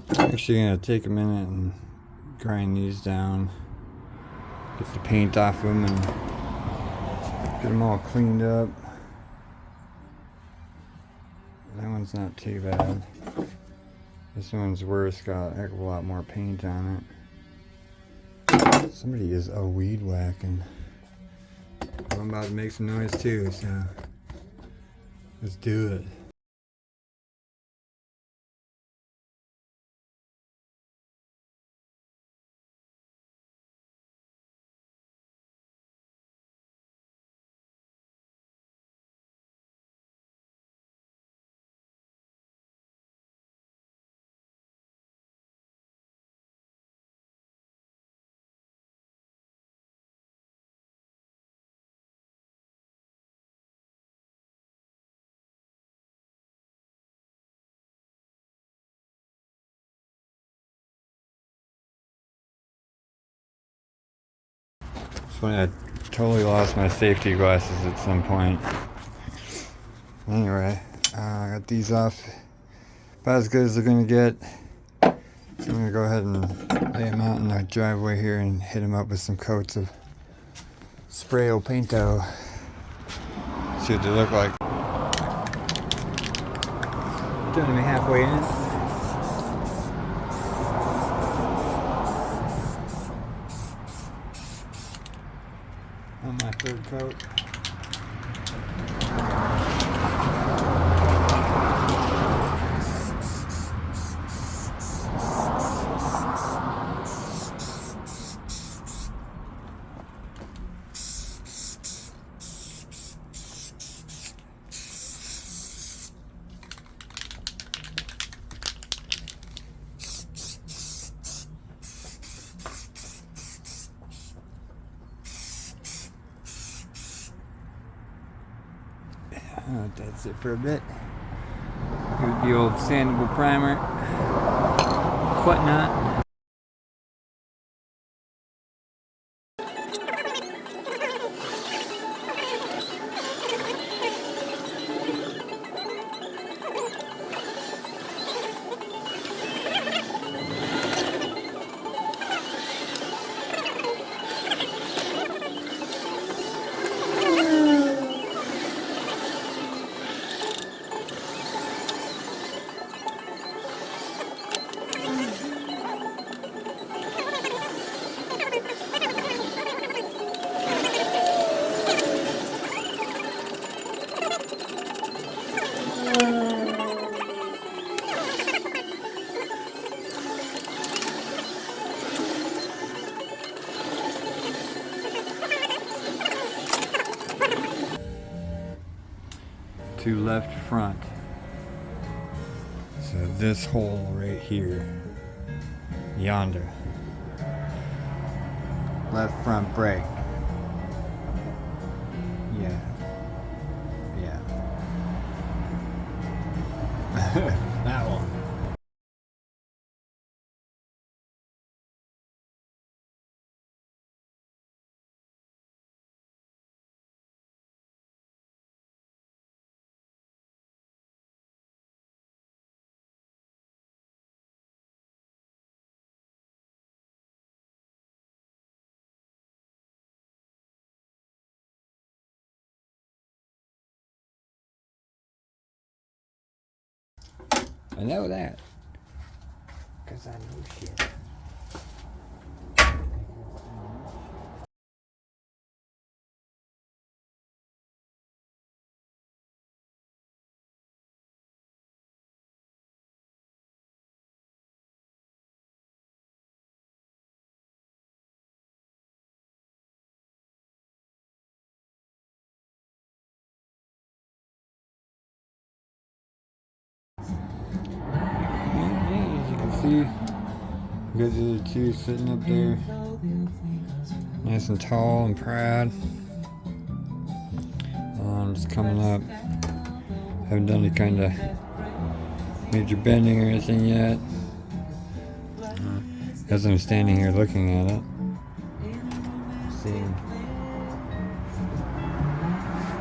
I'm actually gonna take a minute and grind these down, get the paint off them, and get them all cleaned up. That one's not too bad. This one's worse, got a heck of a lot more paint on it. Somebody is a weed whacking. I'm about to make some noise too, so let's do it. It's funny, I totally lost my safety glasses at some point. Anyway, I got these off about as good as they're gonna get. So I'm gonna go ahead and lay them out in the driveway here and hit them up with some coats of spray o painto. See what they look like. Joining me halfway in. On my third coat. That's it for a bit. Here's the old sandable primer, whatnot. to left front. So this hole right here, yonder, left front brake. Yeah. Yeah. That one. I know that. Because I know shit. As you can see, you got the other two sitting up there. Nice and tall and proud. Just coming up. Haven't done any kind of major bending or anything yet. As I'm standing here looking at it, seeing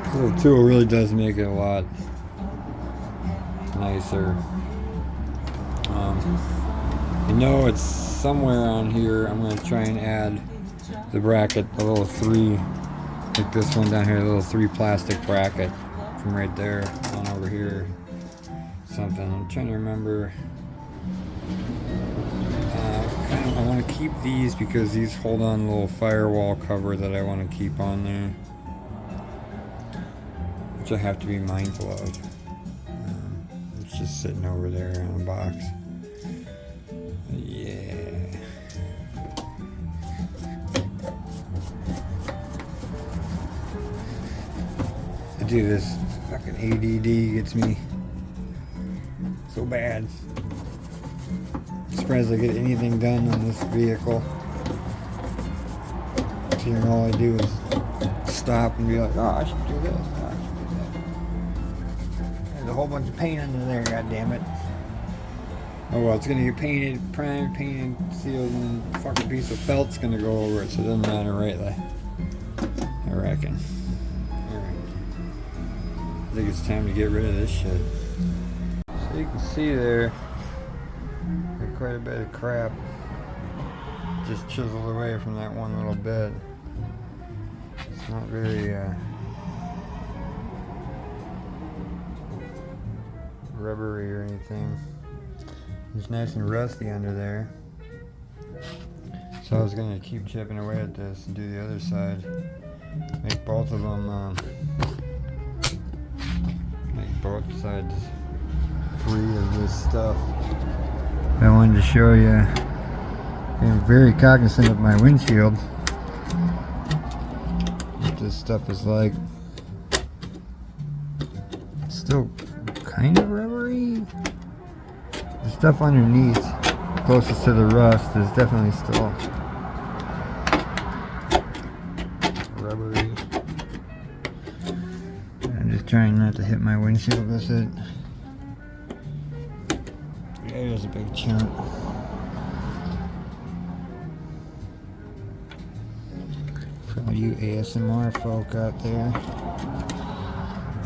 this little tool really does make it a lot nicer. You know, it's somewhere on here. I'm going to try and add the bracket, the little 3, like this one down here, the little 3 plastic bracket from right there on over here. Something. I'm trying to remember. I want to keep these because these hold on a little firewall cover that I want to keep on there, which I have to be mindful of. It's just sitting over there in a box. Yeah. I do this fucking ADD gets me so bad. Surprised I get anything done on this vehicle. Here, all I do is stop and be like, oh, I should do this. Oh, I should do that. There's a whole bunch of paint under there, god damn it. Oh well, it's gonna get painted, primed, painted, sealed, and a fucking piece of felt's gonna go over it, so it doesn't matter rightly. I reckon. Alright. I think it's time to get rid of this shit. So you can see there, got quite a bit of crap just chiseled away from that one little bit. It's not very rubbery or anything. It's nice and rusty under there. So I was going to keep chipping away at this and do the other side. Make both of them, make both sides free of this stuff. I wanted to show you, I'm very cognizant of my windshield. What this stuff is like. It's still kind of rubbery. The stuff underneath, closest to the rust, is definitely still rubbery. I'm just trying not to hit my windshield with it. There's a big chunk. For all you ASMR folk out there.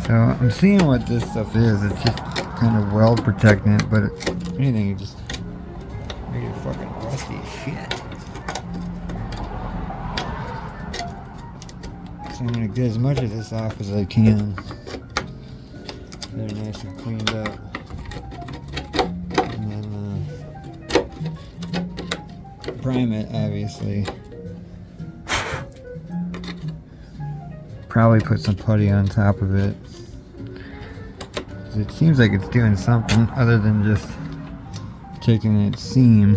So I'm seeing what this stuff is. It's just kind of weld protectant, but if anything, you just make it fucking rusty as shit. So I'm gonna get as much of this off as I can. Get it nice and cleaned up. And then prime it, obviously. Probably put some putty on top of it. It seems like it's doing something other than just taking its seam.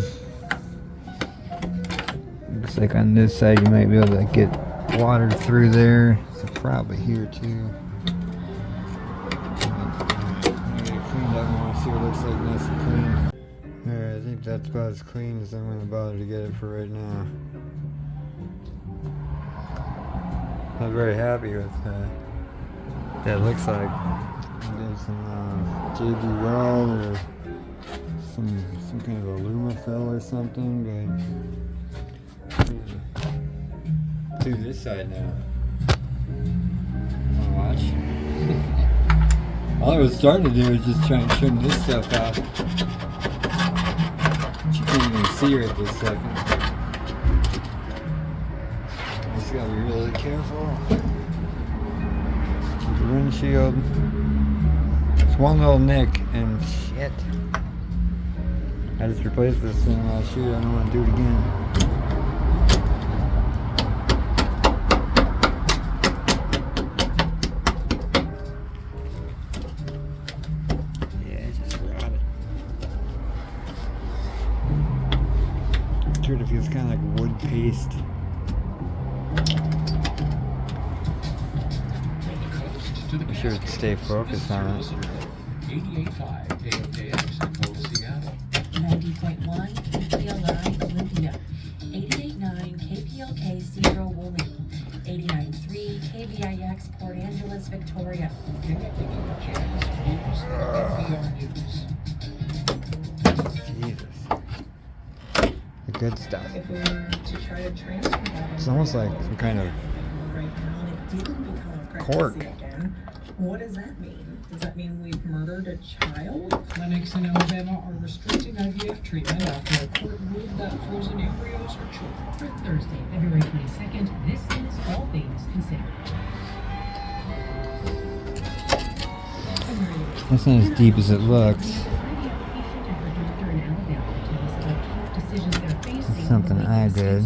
Looks like on this side you might be able to get water through there. So probably here too. looks like nice and clean. Alright, I think that's about as clean as I'm going to bother to get it for right now. I'm very happy with that. It looks like there's some JB Weld or some kind of alumafill or something, but do this side now. Wanna watch? All I was starting to do is just try and trim this stuff out. But you can't even see right this second. I just gotta be really careful. With the windshield. It's one little nick and shit. I just replaced this thing last year. I don't want to do it again. Yeah, just grab it. Sort of feels kind of like wood paste. Be sure to stay focused on it. 88.5 KOKX in Seattle. 90.1 KPLI Olympia, 88.9 KPLK Cedar Woolly, 89.3 KBIX Port Angeles Victoria. Connecting you to Kansas News and NPR News. Jesus. The good stuff. If we were to try to transfer that, It's almost like some kind of right now, and it didn't become a cork. pregnancy again, what does that mean? Does that mean we've murdered a child? Clinics in Alabama are restricting IVF treatment after a court ruled that frozen embryos are children. For Thursday, February 22nd, this is All Things Considered. That's not as deep as it looks. It's something I did.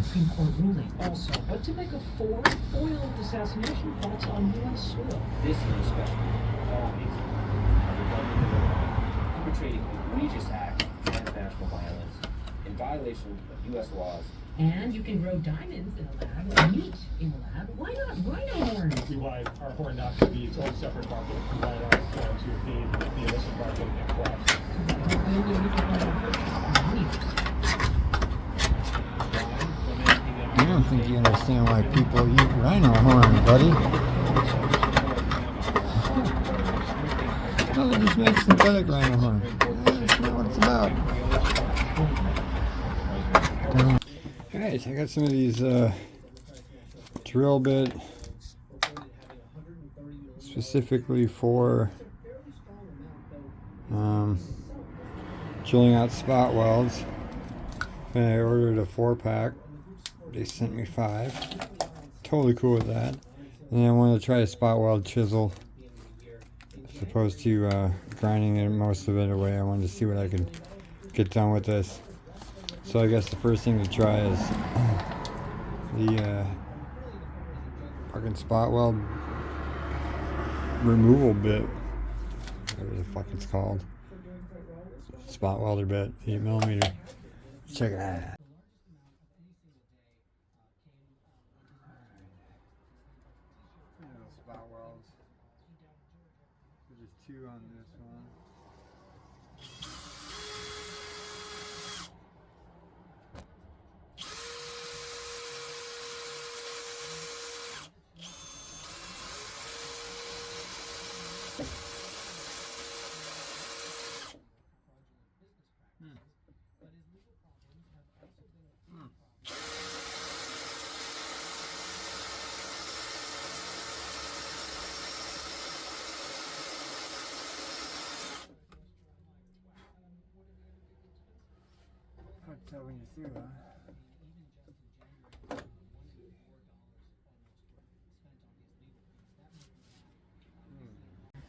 Also, what to make of 4 foiled assassination plots on U.S. soil? This is a special perpetrating egregious act of transnational violence in violation of U.S. laws. And you can grow diamonds in a lab, or meat in a lab. Why not rhino horns? We want our horn not to be its own separate market. We want our horn to feed the illicit market and crops. I don't think you understand why people eat rhino horn, buddy. No, they just make synthetic rhino horn. That's not what it's about. Alright, I got some of these drill bit specifically for drilling out spot welds. And I ordered a 4-pack. They sent me 5. Totally cool with that. And I wanted to try a spot weld chisel. As opposed to grinding it, most of it away. I wanted to see what I could get done with this. So I guess the first thing to try is the fucking spot weld removal bit. Whatever the fuck it's called. Spot welder bit, 8mm. Check it out. Spot welds. There's 2 on this one. Hard to tell when you're through, huh?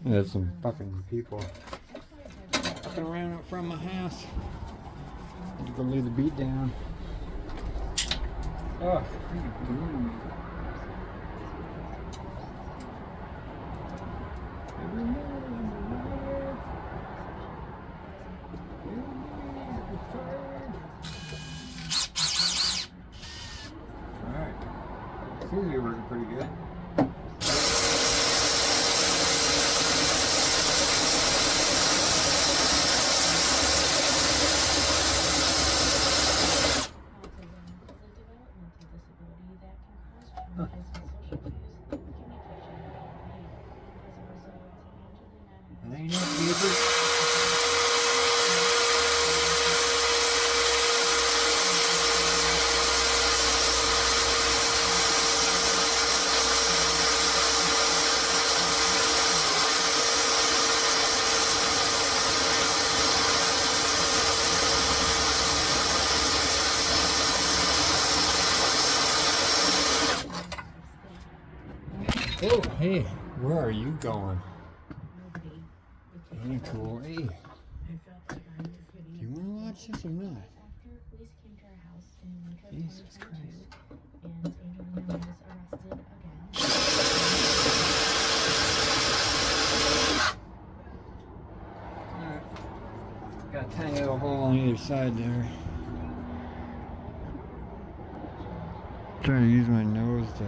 There's some fucking people fucking around out front of my house. I had to go lay the beat down. Oh, alright. Seems to be working pretty good. That ain't it, people. Oh, hey, where are you going? Ain't cool. Hey, do you want to watch this or not? Jesus Christ. Got a tiny little hole on either side there. Trying to use my nose to.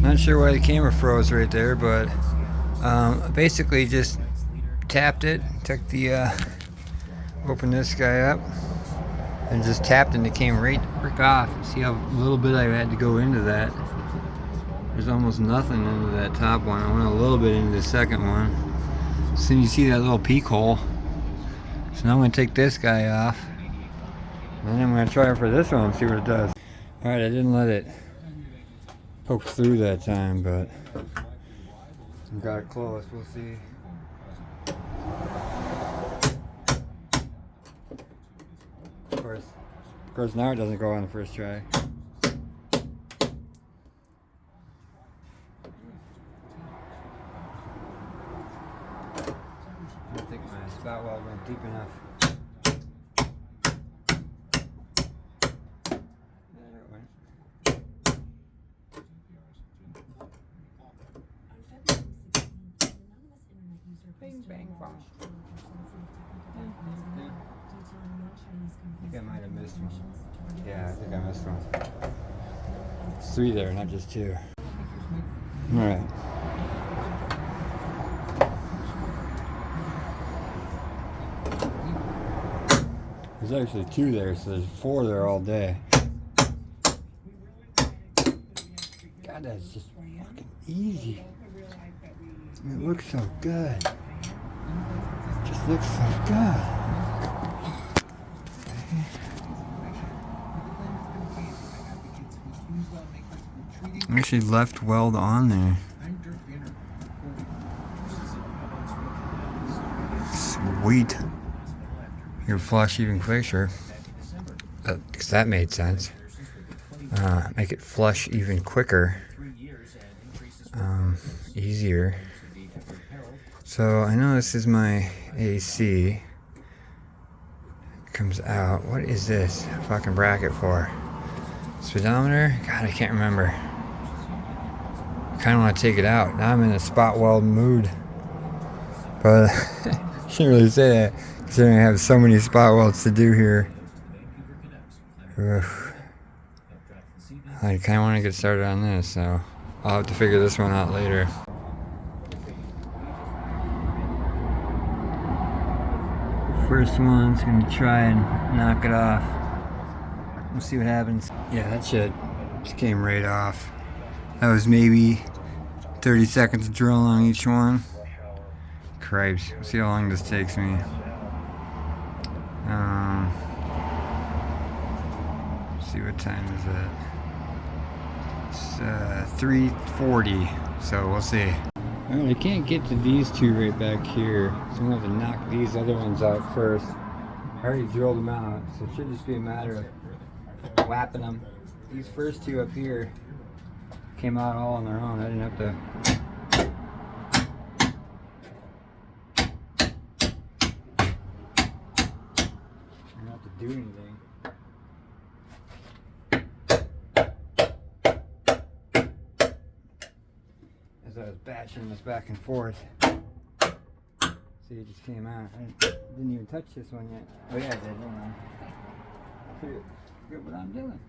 Not sure why the camera froze right there, but basically just tapped it, took the opened this guy up and just tapped and it came right the frick off. See how little bit I had to go into that. There's almost nothing into that top one. I went a little bit into the second one. So you see that little peak hole. So now I'm going to take this guy off and then I'm going to try it for this one and see what it does. Alright, I didn't let it poke through that time, but got it close. We'll see. Of course, now it doesn't go on the first try. I don't think my spout weld went deep enough. Bing, bang, bong. I think I might have missed one. Yeah, I think I missed one. It's 3 there, not just 2. Alright. There's actually 2 there, so there's 4 there all day. God, that's just fucking easy. It looks so good. It just looks so good. I actually left weld on there. Sweet. Your flush even quicker. Because that made sense. Make it flush even quicker. Easier. So I know this is my AC. It comes out. What is this fucking bracket for? Speedometer? God, I can't remember. I kind of want to take it out. Now I'm in a spot weld mood. But I shouldn't really say that, considering I have so many spot welds to do here. Oof. I kind of want to get started on this, so I'll have to figure this one out later. First one's gonna try and knock it off. We'll see what happens. Yeah, that shit just came right off. That was maybe 30 seconds of drill on each one. Cripes. We'll see how long this takes me. See what time is it? It's 3:40, so we'll see. Alright, I can't get to these 2 right back here, so I'm going to have to knock these other ones out first. I already drilled them out, so it should just be a matter of whapping them. These first 2 up here came out all on their own. I didn't have to. I didn't have to do anything. As I was batching this back and forth. See, it just came out. I didn't even touch this one yet. Oh yeah, I did. Hold on. Forget what I'm doing.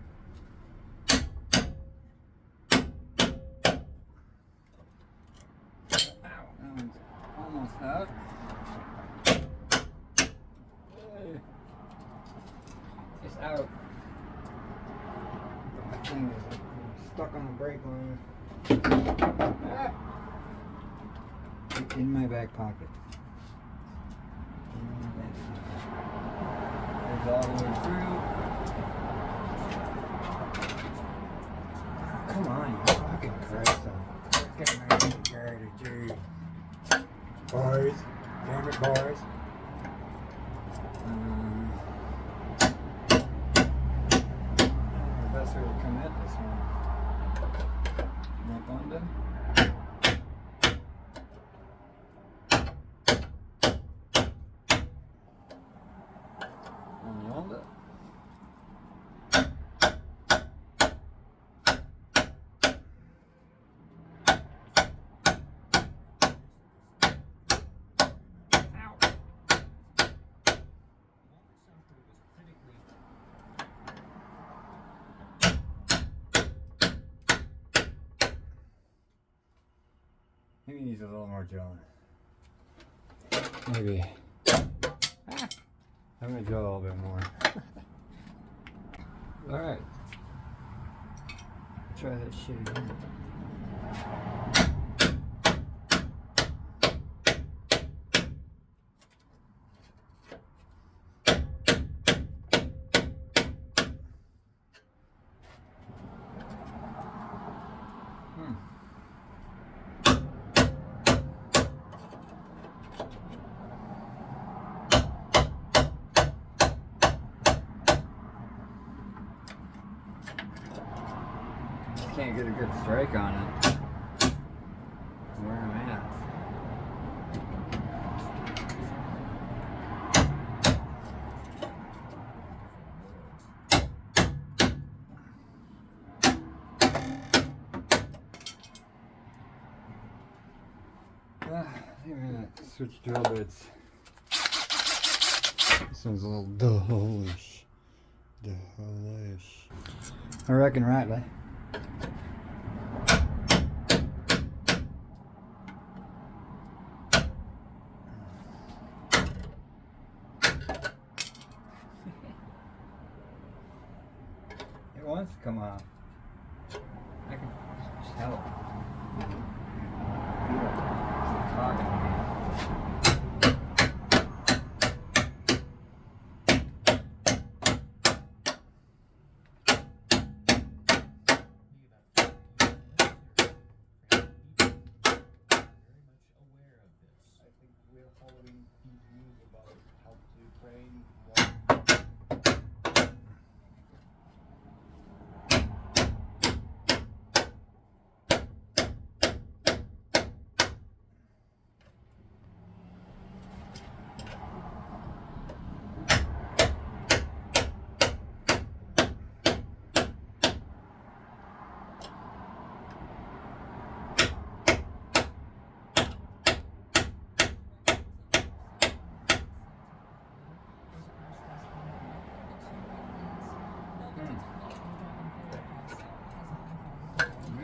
Ow, that one's almost out. It's out. thing is stuck on the brake line. In my back pocket. There's all the way through. Come on, you fucking Christ. Get my garbage, dude. Boys. Damn it, boys. The best way to come at this one. Jump on them. Maybe he needs a little more drilling. Maybe. I'm gonna drill a little bit more. Alright. Try that shit again. Can't get a good strike on it. Where I'm at. I think I'm gonna switch drill bits. This one's a little dullish. I reckon rightly. It wants to come off. I can just tell it. Feel it. It's talking to me.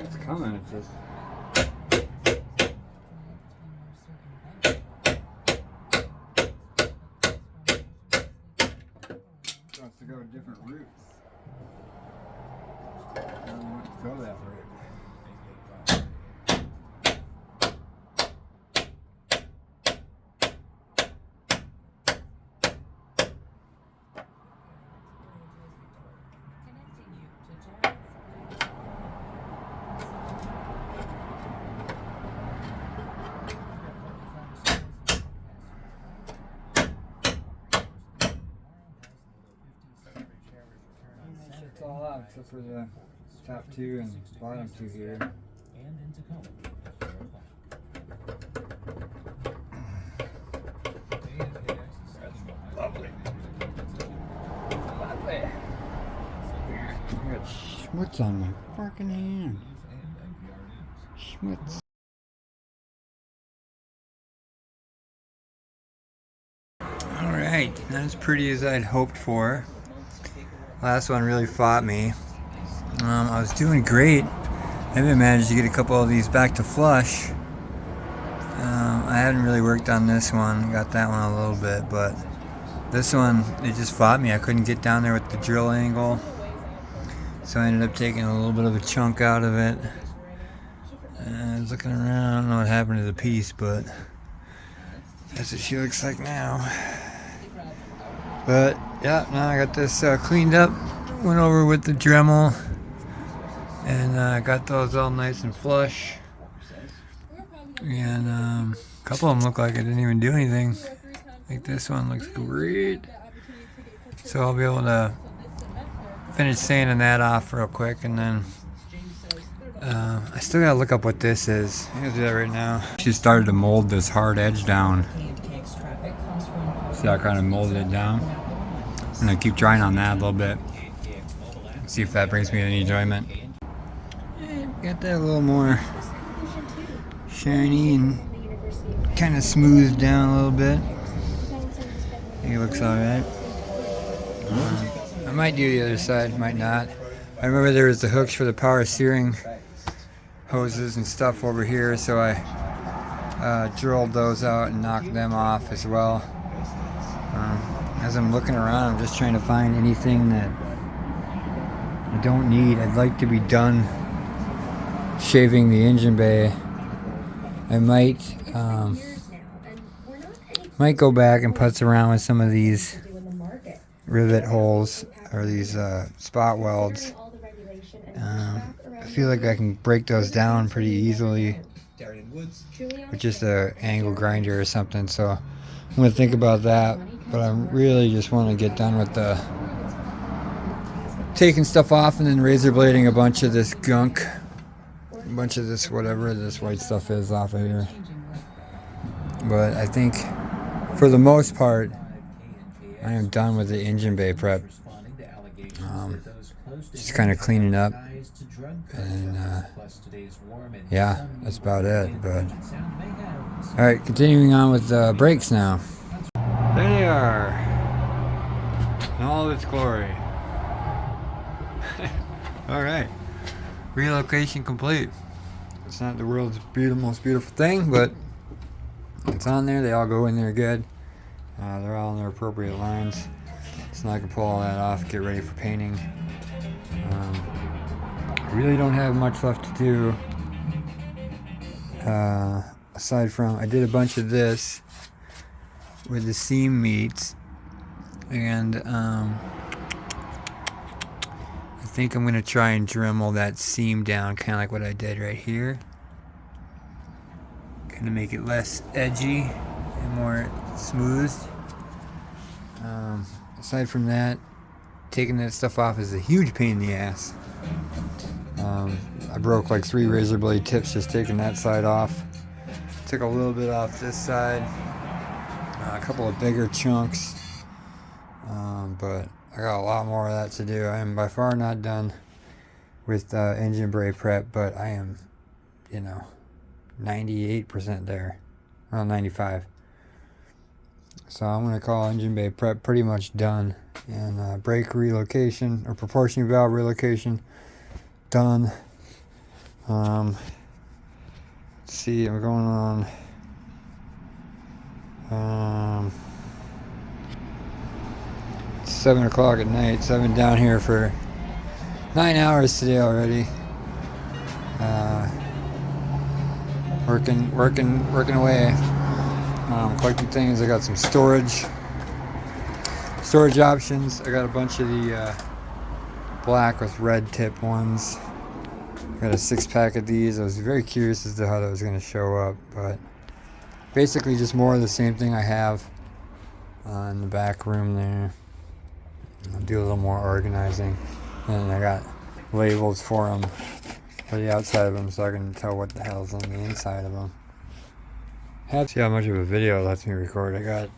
It's coming, it's just... It wants to go a different route. I don't want to go that route. It's all out except for the top two and bottom two here. Lovely. Lovely. I got schmutz on my fucking hand. Schmutz. Alright, not as pretty as I'd hoped for. Last one really fought me. I was doing great. I even managed to get a couple of these back to flush. I hadn't really worked on this one. Got that one a little bit, but this one, it just fought me. I couldn't get down there with the drill angle. So I ended up taking a little bit of a chunk out of it. I was looking around, I don't know what happened to the piece, but that's what she looks like now. But yeah, now I got this cleaned up. Went over with the Dremel and got those all nice and flush. And a couple of them look like I didn't even do anything. Like this one looks great. So I'll be able to finish sanding that off real quick, and then I still gotta look up what this is. I'm gonna do that right now. She started to mold this hard edge down. So I kind of molded it down. I'm gonna keep trying on that a little bit. See if that brings me any enjoyment. Got that a little more shiny and kind of smoothed down a little bit. I think it looks alright. I might do the other side, might not. I remember there was the hooks for the power steering hoses and stuff over here, so I drilled those out and knocked them off as well. As I'm looking around, I'm just trying to find anything that I don't need. I'd like to be done shaving the engine bay. I might go back and putz around with some of these rivet holes or these spot welds. I feel like I can break those down pretty easily with just a angle grinder or something, so I'm gonna think about that. But I really just want to get done with the taking stuff off and then razor blading a bunch of this gunk, a bunch of this whatever this white stuff is off of here. But I think for the most part I am done with the engine bay prep. Just kind of cleaning up, and yeah, that's about it. But all right, continuing on with the brakes now. There they are, in all its glory. All right, relocation complete. It's not the world's most beautiful thing, but it's on there. They all go in there good. They're all in their appropriate lines. So now I can pull all that off, get ready for painting. I really don't have much left to do. Aside from, I did a bunch of this with the seam meets, and I think I'm gonna try and Dremel that seam down, kind of like what I did right here. Kind of make it less edgy and more smooth. Aside from that, taking that stuff off is a huge pain in the ass. I broke like 3 razor blade tips just taking that side off. Took a little bit off this side. A couple of bigger chunks. But I got a lot more of that to do. I am by far not done with engine bay prep, but I am, 98% there. Well, 95. So I'm going to call engine bay prep pretty much done. And brake relocation, or proportioning valve relocation, done. Let's see, I'm going on 7 o'clock at night, so I've been down here for 9 hours today already. Working away. Collecting things. I got some storage options. I got a bunch of the black with red tip ones. Got a 6-pack of these. I was very curious as to how that was going to show up, but basically just more of the same thing I have in the back room there. I'll do a little more organizing, and I got labels for them for the outside of them so I can tell what the hell's on the inside of them. See how much of a video it lets me record. I got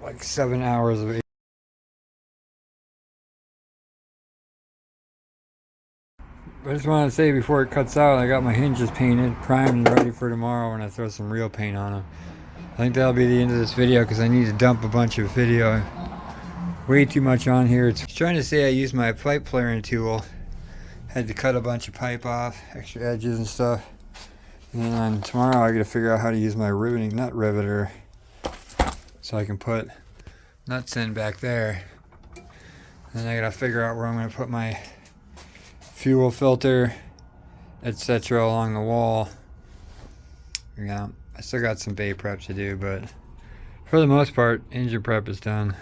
like 7 hours of. I just wanted to say before it cuts out, I got my hinges painted, primed, and ready for tomorrow when I throw some real paint on them. I think that'll be the end of this video because I need to dump a bunch of video. Way too much on here. It's trying to say I used my pipe flaring tool. Had to cut a bunch of pipe off, extra edges and stuff. And then tomorrow I gotta figure out how to use my riveting nut riveter so I can put nuts in back there. And then I gotta figure out where I'm gonna put my fuel filter, etc. along the wall. Yeah, I still got some bay prep to do, but for the most part, engine prep is done.